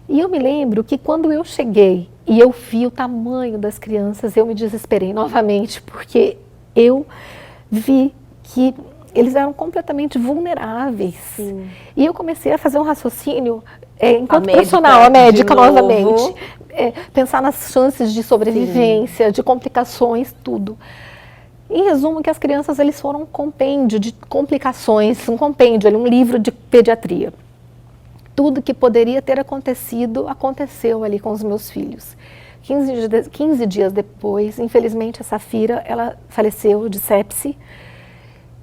E eu me lembro que quando eu cheguei e eu vi o tamanho das crianças, eu me desesperei novamente, porque eu vi que eles eram completamente vulneráveis. Sim. E eu comecei a fazer um raciocínio, enquanto médica, profissional, a médica de novo. novamente, pensar nas chances de sobrevivência, de complicações, tudo. Em resumo, que as crianças eles foram um compêndio de complicações, um compêndio, um livro de pediatria. Tudo que poderia ter acontecido, aconteceu ali com os meus filhos. 15 dias depois, infelizmente, a Safira, ela faleceu de sepse.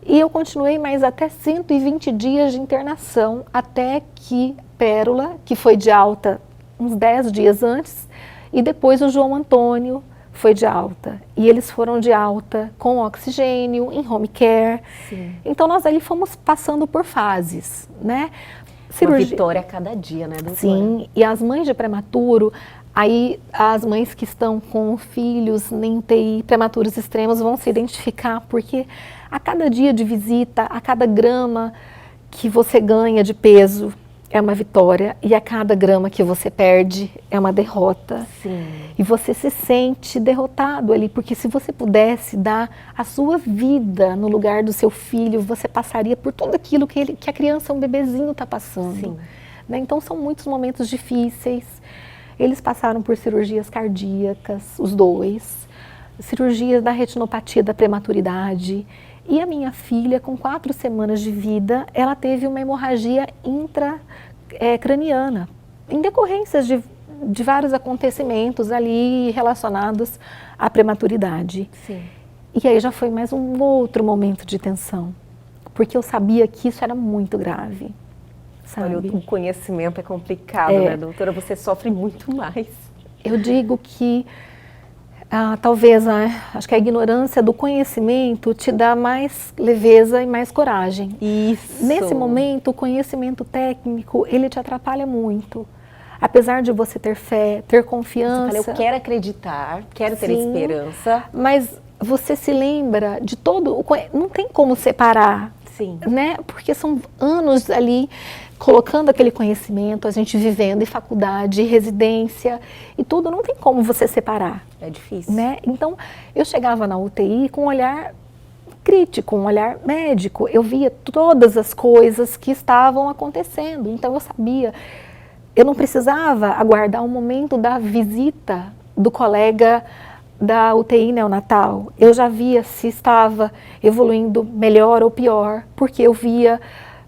E eu continuei mais até 120 dias de internação, até que Pérola, que foi de alta uns 10 dias antes, e depois o João Antônio foi de alta. E eles foram de alta com oxigênio, em home care. Sim. Então nós ali fomos passando por fases, né? Uma vitória a cada dia, né, doutora? Sim, e as mães de prematuro, aí as mães que estão com filhos em UTI prematuros extremos vão se identificar, porque a cada dia de visita, a cada grama que você ganha de peso é uma vitória, e a cada grama que você perde é uma derrota. Sim. E você se sente derrotado ali, porque se você pudesse dar a sua vida no lugar do seu filho, você passaria por tudo aquilo que a criança, um bebezinho, está passando. Sim. Né? Então são muitos momentos difíceis. Eles passaram por cirurgias cardíacas, os dois, cirurgias da retinopatia da prematuridade. E a minha filha, com 4 semanas de vida, ela teve uma hemorragia intracraniana, em decorrências de vários acontecimentos ali relacionados à prematuridade. Sim. E aí já foi mais um outro momento de tensão, porque eu sabia que isso era muito grave. Sabe? Olha, o conhecimento é complicado, né, doutora? Você sofre muito mais. Eu digo que talvez, acho que a ignorância do conhecimento te dá mais leveza e mais coragem. Isso. Nesse momento, o conhecimento técnico, ele te atrapalha muito. Apesar de você ter fé, ter confiança. Você fala, eu quero acreditar, quero ter esperança. Mas você se lembra de todo não tem como separar. Sim. Né? Porque são anos ali colocando aquele conhecimento, a gente vivendo em faculdade, residência e tudo, não tem como você separar. É difícil. Né? Então, eu chegava na UTI com um olhar crítico, um olhar médico. Eu via todas as coisas que estavam acontecendo. Então, eu sabia, eu não precisava aguardar o momento da visita do colega da UTI neonatal. Eu já via se estava evoluindo melhor ou pior, porque eu via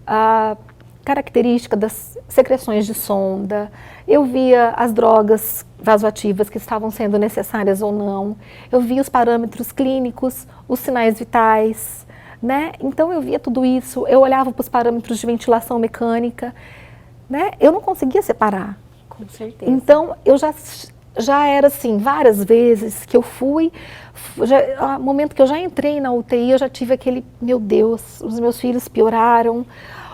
a característica das secreções de sonda, eu via as drogas vasoativas que estavam sendo necessárias ou não, eu via os parâmetros clínicos, os sinais vitais, né? Então eu via tudo isso, eu olhava para os parâmetros de ventilação mecânica, né? Eu não conseguia separar. Com certeza. Então eu já era assim, várias vezes que eu fui, no momento que eu já entrei na UTI, eu já tive aquele, meu Deus, os meus filhos pioraram,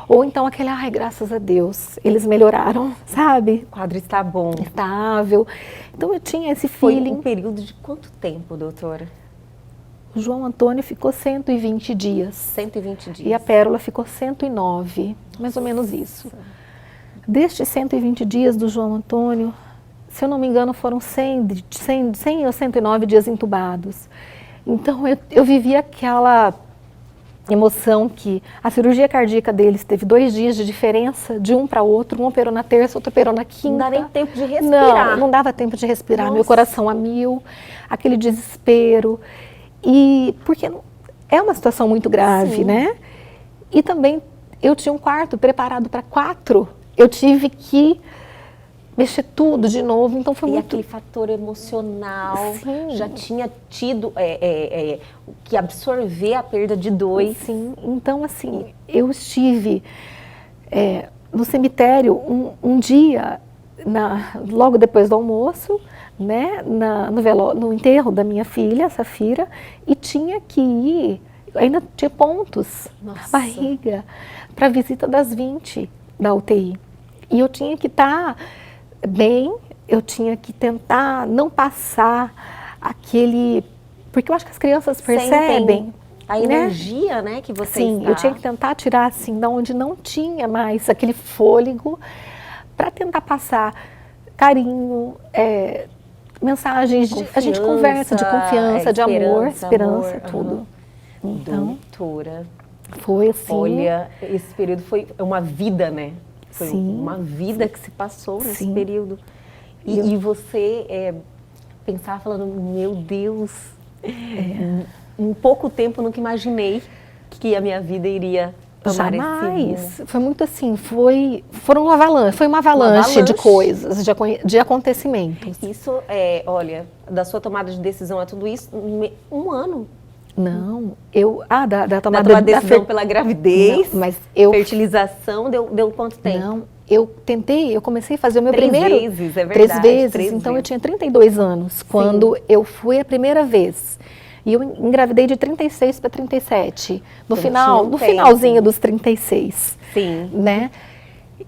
ou então aquele, ai, graças a Deus, eles melhoraram, sabe? O quadro está bom. Estável. Então eu tinha esse Foi feeling. um período de quanto tempo, doutora? O João Antônio ficou 120 dias. 120 dias. E a Pérola ficou 109, mais ou menos isso. Destes 120 dias do João Antônio, se eu não me engano, foram 100 ou 109 dias entubados. Então, eu vivi aquela emoção que a cirurgia cardíaca deles teve 2 dias de diferença, de um para outro. Um operou na terça, outro operou na quinta. Não dá nem tempo de respirar. Não dava tempo de respirar. Nossa. Meu coração a mil, aquele desespero. E porque é uma situação muito grave, Sim. né? E também eu tinha um quarto preparado para 4. Eu tive que mexer tudo de novo, então foi muito... aquele fator emocional, Sim. já tinha tido que absorver a perda de 2. Sim, então assim, eu estive no cemitério um dia, logo depois do almoço, né, no enterro da minha filha, Safira, e tinha que ir, ainda tinha pontos na barriga, para a visita das 20 da UTI. E eu tinha que estar bem, eu tinha que tentar não passar aquele... Porque eu acho que as crianças percebem a energia, né, que você Sim, está. eu tinha que tentar tirar assim, de onde não tinha mais aquele fôlego, para tentar passar carinho, mensagens, a gente conversa de confiança, de amor, esperança, tudo. Então, doutora, foi assim... Olha, esse período foi uma vida, né? Foi Sim. uma vida que se passou nesse Sim. período. E você pensar falando, meu Deus, em pouco tempo eu nunca imaginei que a minha vida iria tomar esse Jamais. rumo. Foi muito assim, foi uma avalanche de coisas, de acontecimentos. Isso, olha, da sua tomada de decisão a tudo isso, um ano. Não, da Da tomada tua decisão pela gravidez, não, mas fertilização, deu quanto tempo? Não, eu comecei a fazer o meu 3 primeiro... vezes, é verdade. 3 vezes, 3 então eu vezes. tinha 32 anos, quando eu fui a primeira vez. E eu engravidei de 36 para 37, no Então, tinha um tempo. finalzinho dos 36. Sim. Né?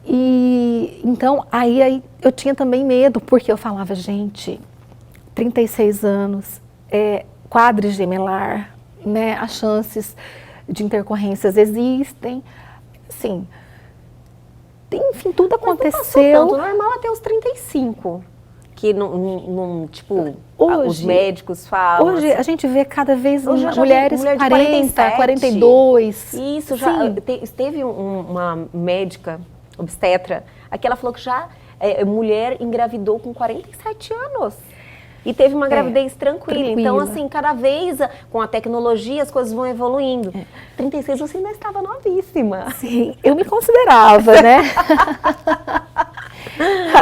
E então, aí eu tinha também medo, porque eu falava, gente, 36 anos, quadrigemelar, né? As chances de intercorrências existem, sim. Enfim, tudo aconteceu. Não passou tanto, normal até os 35. Que tipo, Hoje, os médicos falam. Hoje a gente vê cada vez hoje mulheres mulher de 40, 47. 42. Isso, já teve uma médica obstetra, aqui ela falou que já mulher engravidou com 47 anos. E teve uma gravidez tranquila. Então, assim, cada vez com a tecnologia as coisas vão evoluindo. 36 você ainda estava novíssima. Sim, eu me considerava, né?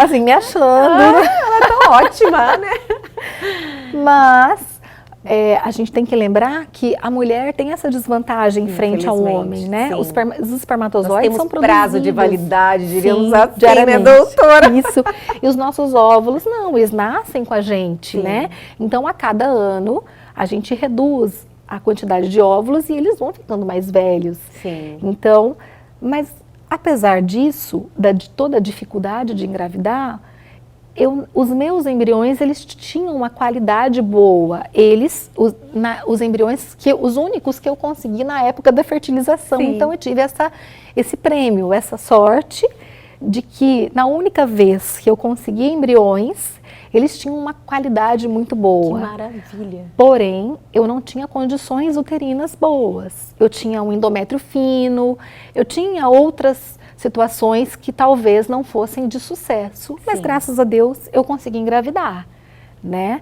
Assim, me achando. Ela tá ótima, né? Mas a gente tem que lembrar que a mulher tem essa desvantagem frente ao homem, né? Os espermatozoides são produzidos. Prazo de validade, diríamos assim, diariamente, né, doutora? Isso. E os nossos óvulos, não, eles nascem com a gente, né? Então, a cada ano, a gente reduz a quantidade de óvulos e eles vão ficando mais velhos. Sim. Então, mas apesar disso, de toda a dificuldade de engravidar, os meus embriões, eles tinham uma qualidade boa. Os embriões, os únicos que eu consegui na época da fertilização. Sim. Então, eu tive esse prêmio, essa sorte de que, na única vez que eu consegui embriões, eles tinham uma qualidade muito boa. Que maravilha. Porém, eu não tinha condições uterinas boas. Eu tinha um endométrio fino, eu tinha outras situações que talvez não fossem de sucesso. Mas, graças a Deus, eu consegui engravidar, né?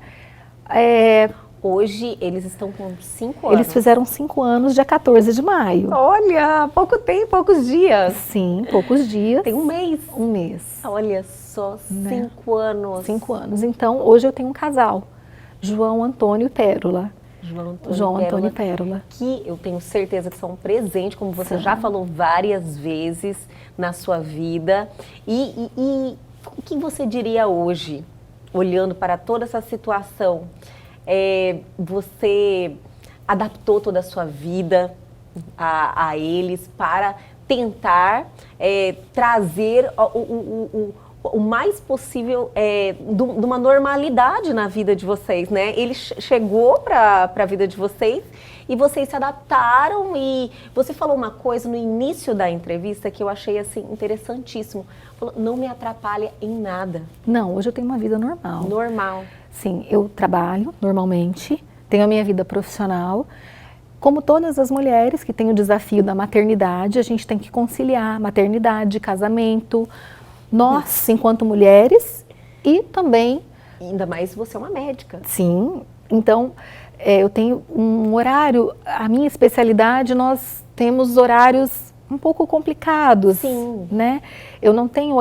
Hoje, eles estão com 5 anos. Eles fizeram 5 anos, dia 14 de maio. Olha, pouco tempo, poucos dias. Sim, poucos dias. Tem um mês. Um mês. Olha só, 5 anos. 5 anos. Então, hoje eu tenho um casal, João Antônio Pérola. João Antônio Pérola. Que eu tenho certeza que são um presente, como você já falou várias vezes na sua vida. E o que você diria hoje, olhando para toda essa situação? Você adaptou toda a sua vida a eles para tentar trazer o mais possível de uma normalidade na vida de vocês, né? Ele chegou para a vida de vocês e vocês se adaptaram. E você falou uma coisa no início da entrevista que eu achei assim interessantíssimo. Falou, não me atrapalha em nada. Não, hoje eu tenho uma vida normal. Normal. Sim, eu trabalho normalmente, tenho a minha vida profissional. Como todas as mulheres que têm o desafio da maternidade, a gente tem que conciliar maternidade, casamento, nós, enquanto mulheres, e também... Ainda mais você é uma médica. Sim, então eu tenho um horário, a minha especialidade, nós temos horários um pouco complicados. Sim. Né? Eu não tenho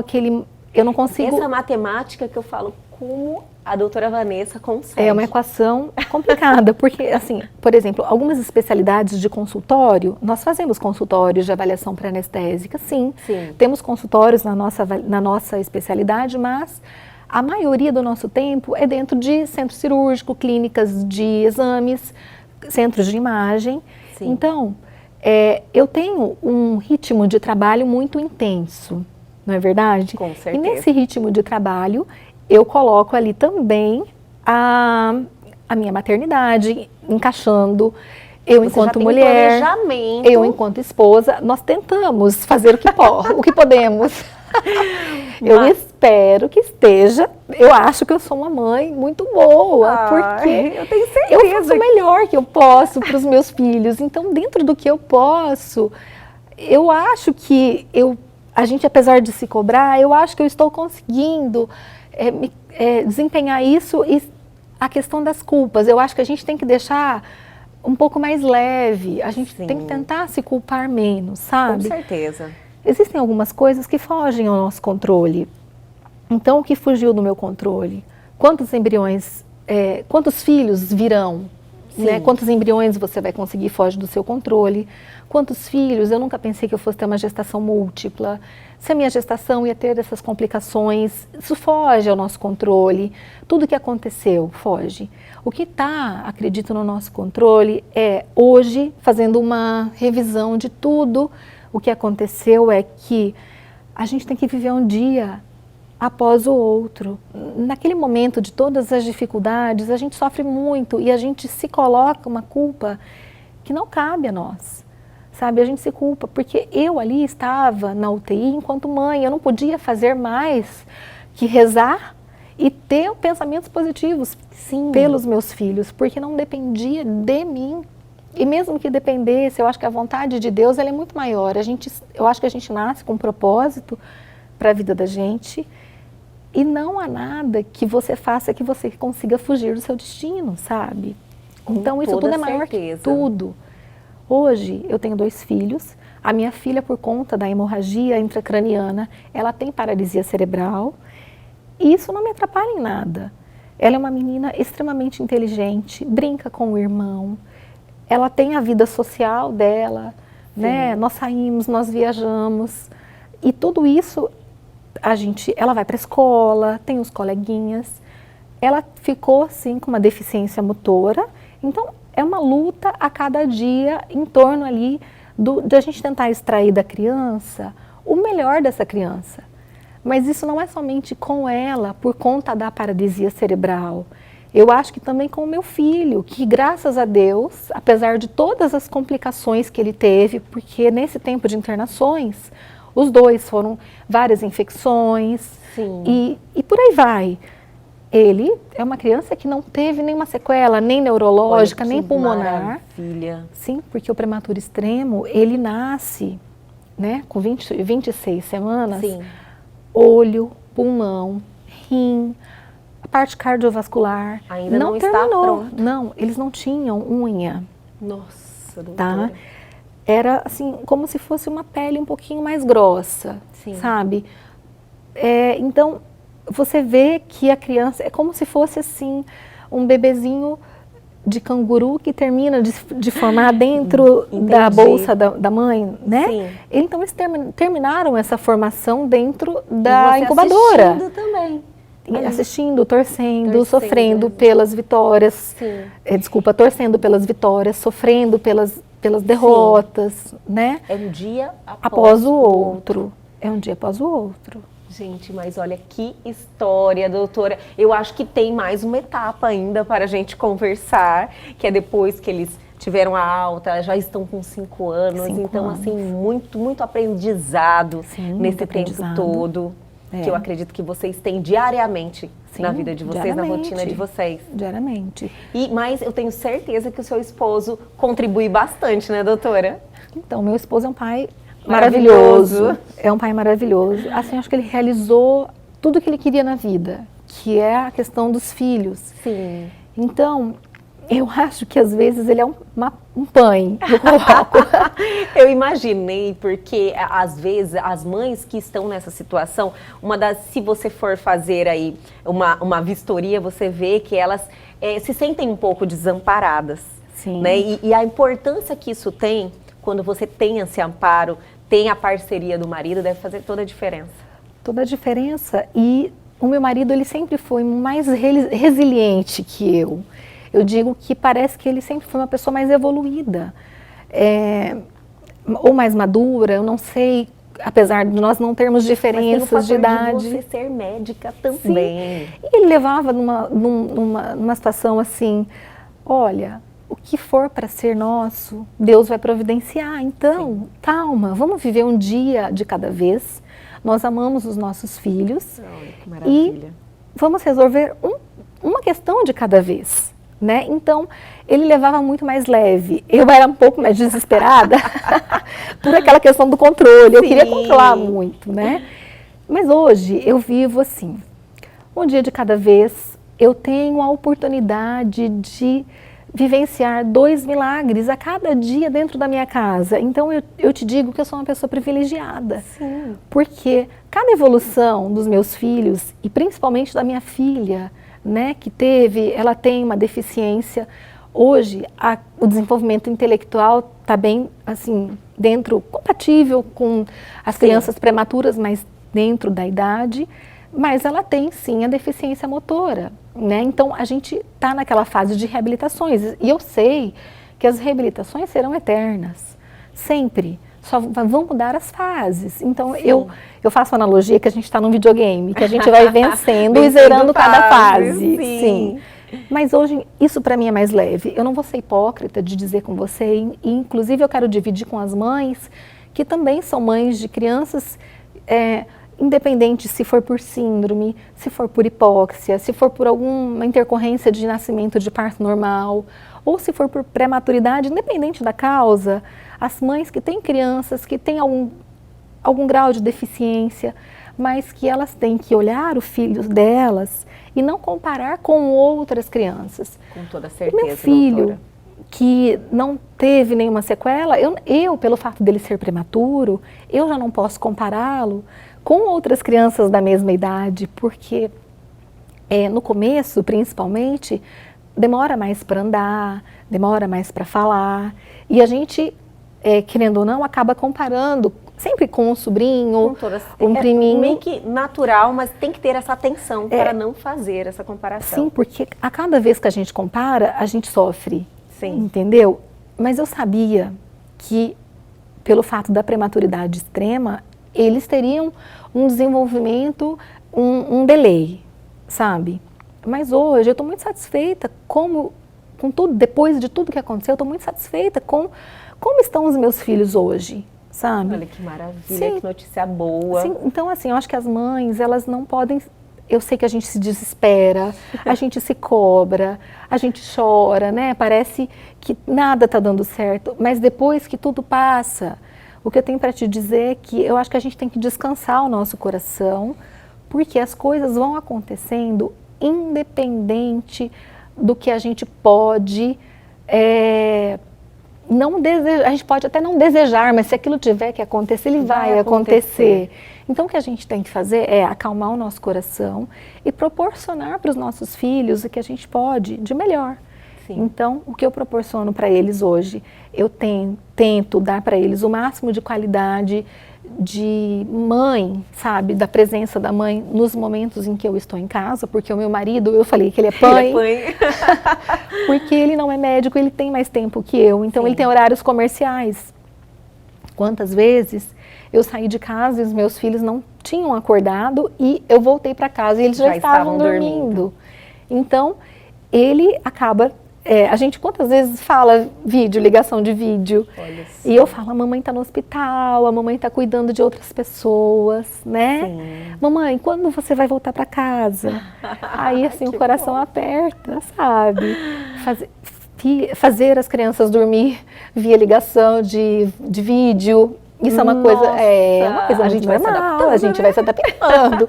eu não consigo... Essa matemática que eu falo, como a doutora Vanessa consegue. É uma equação complicada, porque, assim, por exemplo, algumas especialidades de consultório, nós fazemos consultórios de avaliação pré-anestésica, sim. Temos consultórios na nossa especialidade, mas a maioria do nosso tempo é dentro de centro cirúrgico, clínicas de exames, centros de imagem. Sim. Então, eu tenho um ritmo de trabalho muito intenso, não é verdade? Com certeza. E nesse ritmo de trabalho, eu coloco ali também a minha maternidade, encaixando. Eu, enquanto mulher, eu, enquanto esposa, nós tentamos fazer o que podemos. Eu espero que esteja. Eu acho que eu sou uma mãe muito boa, porque eu tenho certeza. Eu faço o melhor que eu posso para os meus filhos. Então, dentro do que eu posso, eu acho que a gente, apesar de se cobrar, eu acho que eu estou conseguindo desempenhar isso. E a questão das culpas, eu acho que a gente tem que deixar um pouco mais leve, a gente tem que tentar se culpar menos, sabe? Com certeza. Existem algumas coisas que fogem ao nosso controle. Então, o que fugiu do meu controle? Quantos embriões, quantos filhos virão? Né? Quantos embriões você vai conseguir foge do seu controle? Quantos filhos? Eu nunca pensei que eu fosse ter uma gestação múltipla. Se a minha gestação ia ter essas complicações, isso foge ao nosso controle. Tudo que aconteceu foge. O que está, acredito, no nosso controle é, hoje, fazendo uma revisão de tudo o que aconteceu, é que a gente tem que viver um dia após o outro. Naquele momento de todas as dificuldades, a gente sofre muito e a gente se coloca uma culpa que não cabe a nós, sabe? A gente se culpa porque eu ali estava na UTI enquanto mãe, eu não podia fazer mais que rezar e ter pensamentos positivos pelos meus filhos, porque não dependia de mim. E mesmo que dependesse, eu acho que a vontade de Deus ela é muito maior. Eu acho que a gente nasce com um propósito para a vida da gente e não há nada que você faça que você consiga fugir do seu destino, sabe? Então isso tudo é maior que tudo. Hoje eu tenho 2 filhos. A minha filha, por conta da hemorragia intracraniana, ela tem paralisia cerebral. E isso não me atrapalha em nada. Ela é uma menina extremamente inteligente, brinca com o irmão. Ela tem a vida social dela, né? Nós saímos, nós viajamos. E tudo isso, ela vai para a escola, tem os coleguinhas. Ela ficou, sim, com uma deficiência motora. Então, é uma luta a cada dia em torno ali de a gente tentar extrair da criança o melhor dessa criança. Mas isso não é somente com ela, por conta da paralisia cerebral. Eu acho que também com o meu filho, que graças a Deus, apesar de todas as complicações que ele teve, porque nesse tempo de internações, os 2 foram várias infecções e por aí vai. Ele é uma criança que não teve nenhuma sequela, nem neurológica, nem pulmonar. Maravilha. Sim, porque o prematuro extremo, ele nasce, né, com 26 semanas, olho, pulmão, rim, a parte cardiovascular. Ainda não está pronto. Não, eles não tinham unha. Nossa, doutora. Tá? Era assim, como se fosse uma pele um pouquinho mais grossa, sabe? Então, você vê que a criança é como se fosse assim, um bebezinho de canguru que termina de formar dentro da bolsa da mãe, né? Sim. Então, eles terminaram essa formação dentro da incubadora. Assistindo também. Assistindo, torcendo, sofrendo pelas vitórias. Desculpa, torcendo pelas vitórias, sofrendo pelas derrotas, né? É um dia após o outro. É um dia após o outro. Gente, mas olha que história, doutora. Eu acho que tem mais uma etapa ainda para a gente conversar, que é depois que eles tiveram a alta, já estão com 5 anos. Então, assim, muito aprendizado nesse tempo todo. Que eu acredito que vocês têm diariamente na vida de vocês, na rotina de vocês. Diariamente. Mas eu tenho certeza que o seu esposo contribui bastante, né, doutora? Então, meu esposo é um pai maravilhoso. É um pai maravilhoso. Assim, acho que ele realizou tudo o que ele queria na vida, que é a questão dos filhos. Sim. Então, eu acho que às vezes ele é um pai, eu coloco. Eu imaginei, porque às vezes as mães que estão nessa situação, se você for fazer aí uma vistoria, você vê que elas se sentem um pouco desamparadas. Sim. Né? E a importância que isso tem, quando você tem esse amparo, tem a parceria do marido, deve fazer toda a diferença. Toda a diferença. E o meu marido, ele sempre foi mais resiliente que eu. Eu digo que parece que ele sempre foi uma pessoa mais evoluída, ou mais madura, eu não sei, apesar de nós não termos diferenças de idade. De você ser médica também. Sim. E ele levava numa situação assim, olha, o que for para ser nosso, Deus vai providenciar. Então, calma, vamos viver um dia de cada vez. Nós amamos os nossos filhos. Olha, que maravilha. E vamos resolver uma questão de cada vez. Né? Então, ele levava muito mais leve. Eu era um pouco mais desesperada por aquela questão do controle. Eu queria controlar muito, né? Mas hoje eu vivo assim, um dia de cada vez. Eu tenho a oportunidade de vivenciar 2 milagres a cada dia dentro da minha casa. Então, eu te digo que eu sou uma pessoa privilegiada. Sim. Porque cada evolução dos meus filhos, e principalmente da minha filha, né, que ela tem uma deficiência. Hoje, o desenvolvimento intelectual está bem, assim, compatível com as crianças prematuras, mas dentro da idade, mas ela tem, sim, a deficiência motora, né? Então, a gente está naquela fase de reabilitações, e eu sei que as reabilitações serão eternas, sempre. só vão mudar as fases. Então, eu faço a analogia que a gente está num videogame, que a gente vai vencendo e zerando cada fase. Sim. Mas hoje, isso para mim é mais leve. Eu não vou ser hipócrita de dizer com você, e inclusive eu quero dividir com as mães, que também são mães de crianças, independente se for por síndrome, se for por hipóxia, se for por alguma intercorrência de nascimento de parto normal, ou se for por prematuridade, independente da causa, as mães que têm crianças que têm algum grau de deficiência, mas que elas têm que olhar o filho delas e não comparar com outras crianças. Com toda certeza, Meu filho, doutora, que não teve nenhuma sequela, eu, pelo fato dele ser prematuro, eu já não posso compará-lo com outras crianças da mesma idade, porque no começo, principalmente, demora mais para andar, demora mais para falar, e a gente, querendo ou não, acaba comparando sempre com um sobrinho, um priminho. Meio que natural, mas tem que ter essa atenção para não fazer essa comparação. Sim, porque a cada vez que a gente compara, a gente sofre. Sim. Entendeu? Mas eu sabia que, pelo fato da prematuridade extrema, eles teriam um desenvolvimento, um delay, sabe? Mas hoje eu estou muito satisfeita com tudo, depois de tudo que aconteceu, eu estou muito satisfeita com como estão os meus filhos hoje, sabe? Olha que maravilha, Sim. que notícia boa. Sim, então assim, eu acho que as mães, elas não podem... Eu sei que a gente se desespera, a gente se cobra, a gente chora, né? Parece que nada está dando certo, mas depois que tudo passa, o que eu tenho para te dizer é que eu acho que a gente tem que descansar o nosso coração, porque as coisas vão acontecendo independente do que a gente pode não desejar. A gente pode até não desejar, mas se aquilo tiver que acontecer, ele vai acontecer. Então, o que a gente tem que fazer é acalmar o nosso coração e proporcionar para os nossos filhos o que a gente pode de melhor. Sim. Então, o que eu proporciono para eles hoje, eu tento dar para eles o máximo de qualidade de mãe, sabe, da presença da mãe nos momentos em que eu estou em casa, porque o meu marido, eu falei que ele é pai, porque ele não é médico, ele tem mais tempo que eu, então ele tem horários comerciais. Quantas vezes eu saí de casa e os meus filhos não tinham acordado e eu voltei para casa e eles já estavam dormindo. Então, ele acaba... a gente quantas vezes fala ligação de vídeo, e eu falo, a mamãe está no hospital, a mamãe está cuidando de outras pessoas, né? Sim. Mamãe, quando você vai voltar para casa? Aí assim o coração aperta, sabe? Fazer as crianças dormir via ligação de vídeo, isso é uma coisa, a gente vai se adaptando, a gente vai se adaptando.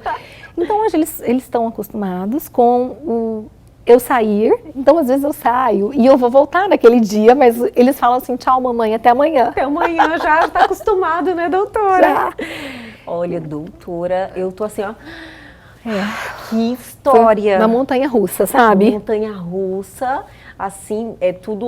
Então hoje eles estão acostumados com eu sair, então às vezes eu saio e eu vou voltar naquele dia, mas eles falam assim, tchau mamãe, até amanhã. Até amanhã, já está acostumado, né, doutora? Já. Olha, doutora, eu tô assim, ó, que história. Na montanha-russa, sabe? Montanha-russa, assim,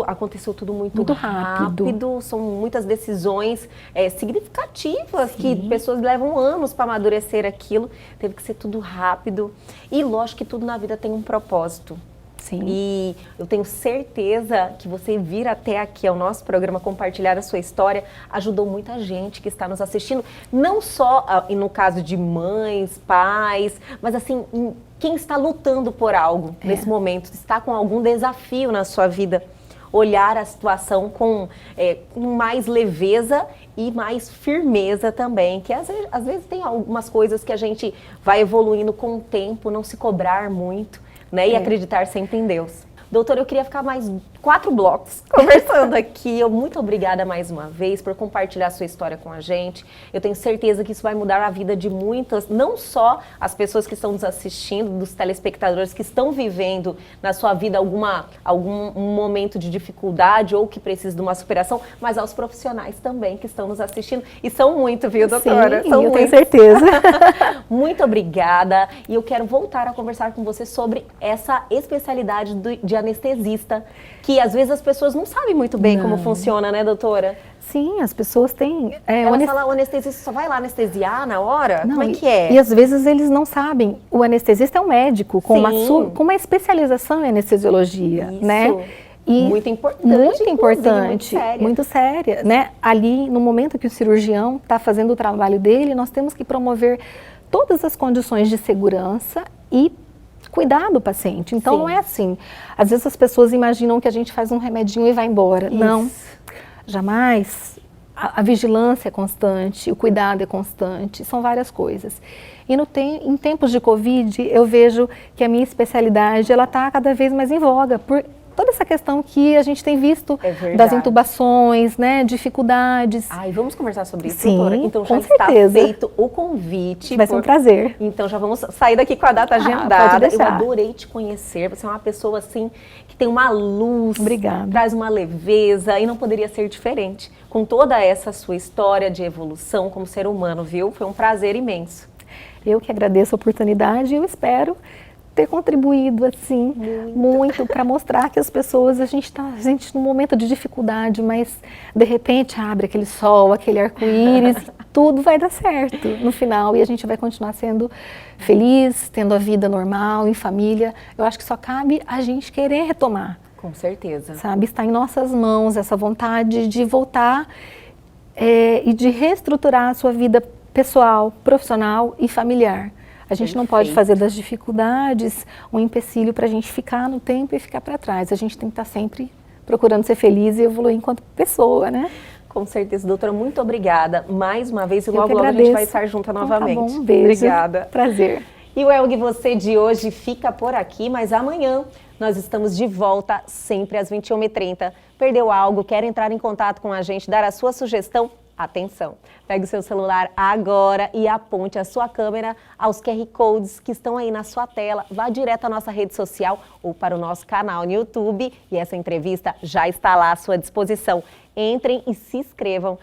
aconteceu tudo muito rápido, são muitas decisões significativas. Sim. Que pessoas levam anos para amadurecer aquilo, teve que ser tudo rápido. E lógico que tudo na vida tem um propósito. Sim. E eu tenho certeza que você vir até aqui ao nosso programa compartilhar a sua história ajudou muita gente que está nos assistindo, não só no caso de mães, pais, mas assim, quem está lutando por algo nesse momento, está com algum desafio na sua vida, olhar a situação com mais leveza e mais firmeza também, que às vezes tem algumas coisas que a gente vai evoluindo com o tempo, não se cobrar muito, né? E acreditar sempre em Deus. Doutora, eu queria ficar mais 4 blocos conversando aqui. Muito obrigada mais uma vez por compartilhar a sua história com a gente. Eu tenho certeza que isso vai mudar a vida de muitas, não só as pessoas que estão nos assistindo, dos telespectadores que estão vivendo na sua vida algum momento de dificuldade ou que precisam de uma superação, mas aos profissionais também que estão nos assistindo. E são muito, viu, doutora? Sim, eu tenho certeza. Muito obrigada. E eu quero voltar a conversar com você sobre essa especialidade de anestesista, que às vezes as pessoas não sabem muito bem como funciona, né, doutora? Sim, as pessoas têm... Ela fala, o anestesista só vai lá anestesiar na hora? Não, como é que é? E às vezes eles não sabem. O anestesista é um médico com uma especialização em anestesiologia, né? E muito importante, muito inclusive, importante, muito séria, né? Ali, no momento que o cirurgião está fazendo o trabalho dele, nós temos que promover todas as condições de segurança e cuidar do paciente. Então, Sim. não é assim. Às vezes as pessoas imaginam que a gente faz um remedinho e vai embora. Isso. Não, jamais. A vigilância é constante, o cuidado é constante, são várias coisas. E em tempos de Covid, eu vejo que a minha especialidade ela está cada vez mais em voga, por toda essa questão que a gente tem visto das intubações, né, dificuldades. Ai, vamos conversar sobre isso, Sim, doutora? Então já com está certeza. feito o convite. Vai ser um prazer. Então já vamos sair daqui com a data Pode agendada. Eu deixar. adorei te conhecer. Você é uma pessoa assim que tem uma luz, Obrigada. traz uma leveza e não poderia ser diferente. Com toda essa sua história de evolução como ser humano, viu? Foi um prazer imenso. Eu que agradeço a oportunidade e eu espero ter contribuído assim muito para mostrar que as pessoas, a gente num momento de dificuldade, mas de repente abre aquele sol, aquele arco-íris, tudo vai dar certo no final e a gente vai continuar sendo feliz, tendo a vida normal, em família. Eu acho que só cabe a gente querer retomar. Com certeza. Sabe, está em nossas mãos essa vontade de voltar e de reestruturar a sua vida pessoal, profissional e familiar. A gente não pode fazer das dificuldades um empecilho para a gente ficar no tempo e ficar para trás. A gente tem que estar sempre procurando ser feliz e evoluir enquanto pessoa, né? Com certeza, doutora, muito obrigada mais uma vez e logo a gente vai estar junta novamente. Então, tá bom, um beijo. Obrigada. Prazer. E o Elgue Você de hoje fica por aqui, mas amanhã nós estamos de volta sempre às 21h30. Perdeu algo, quer entrar em contato com a gente, dar a sua sugestão? Atenção! Pegue o seu celular agora e aponte a sua câmera aos QR Codes que estão aí na sua tela. Vá direto à nossa rede social ou para o nosso canal no YouTube e essa entrevista já está lá à sua disposição. Entrem e se inscrevam.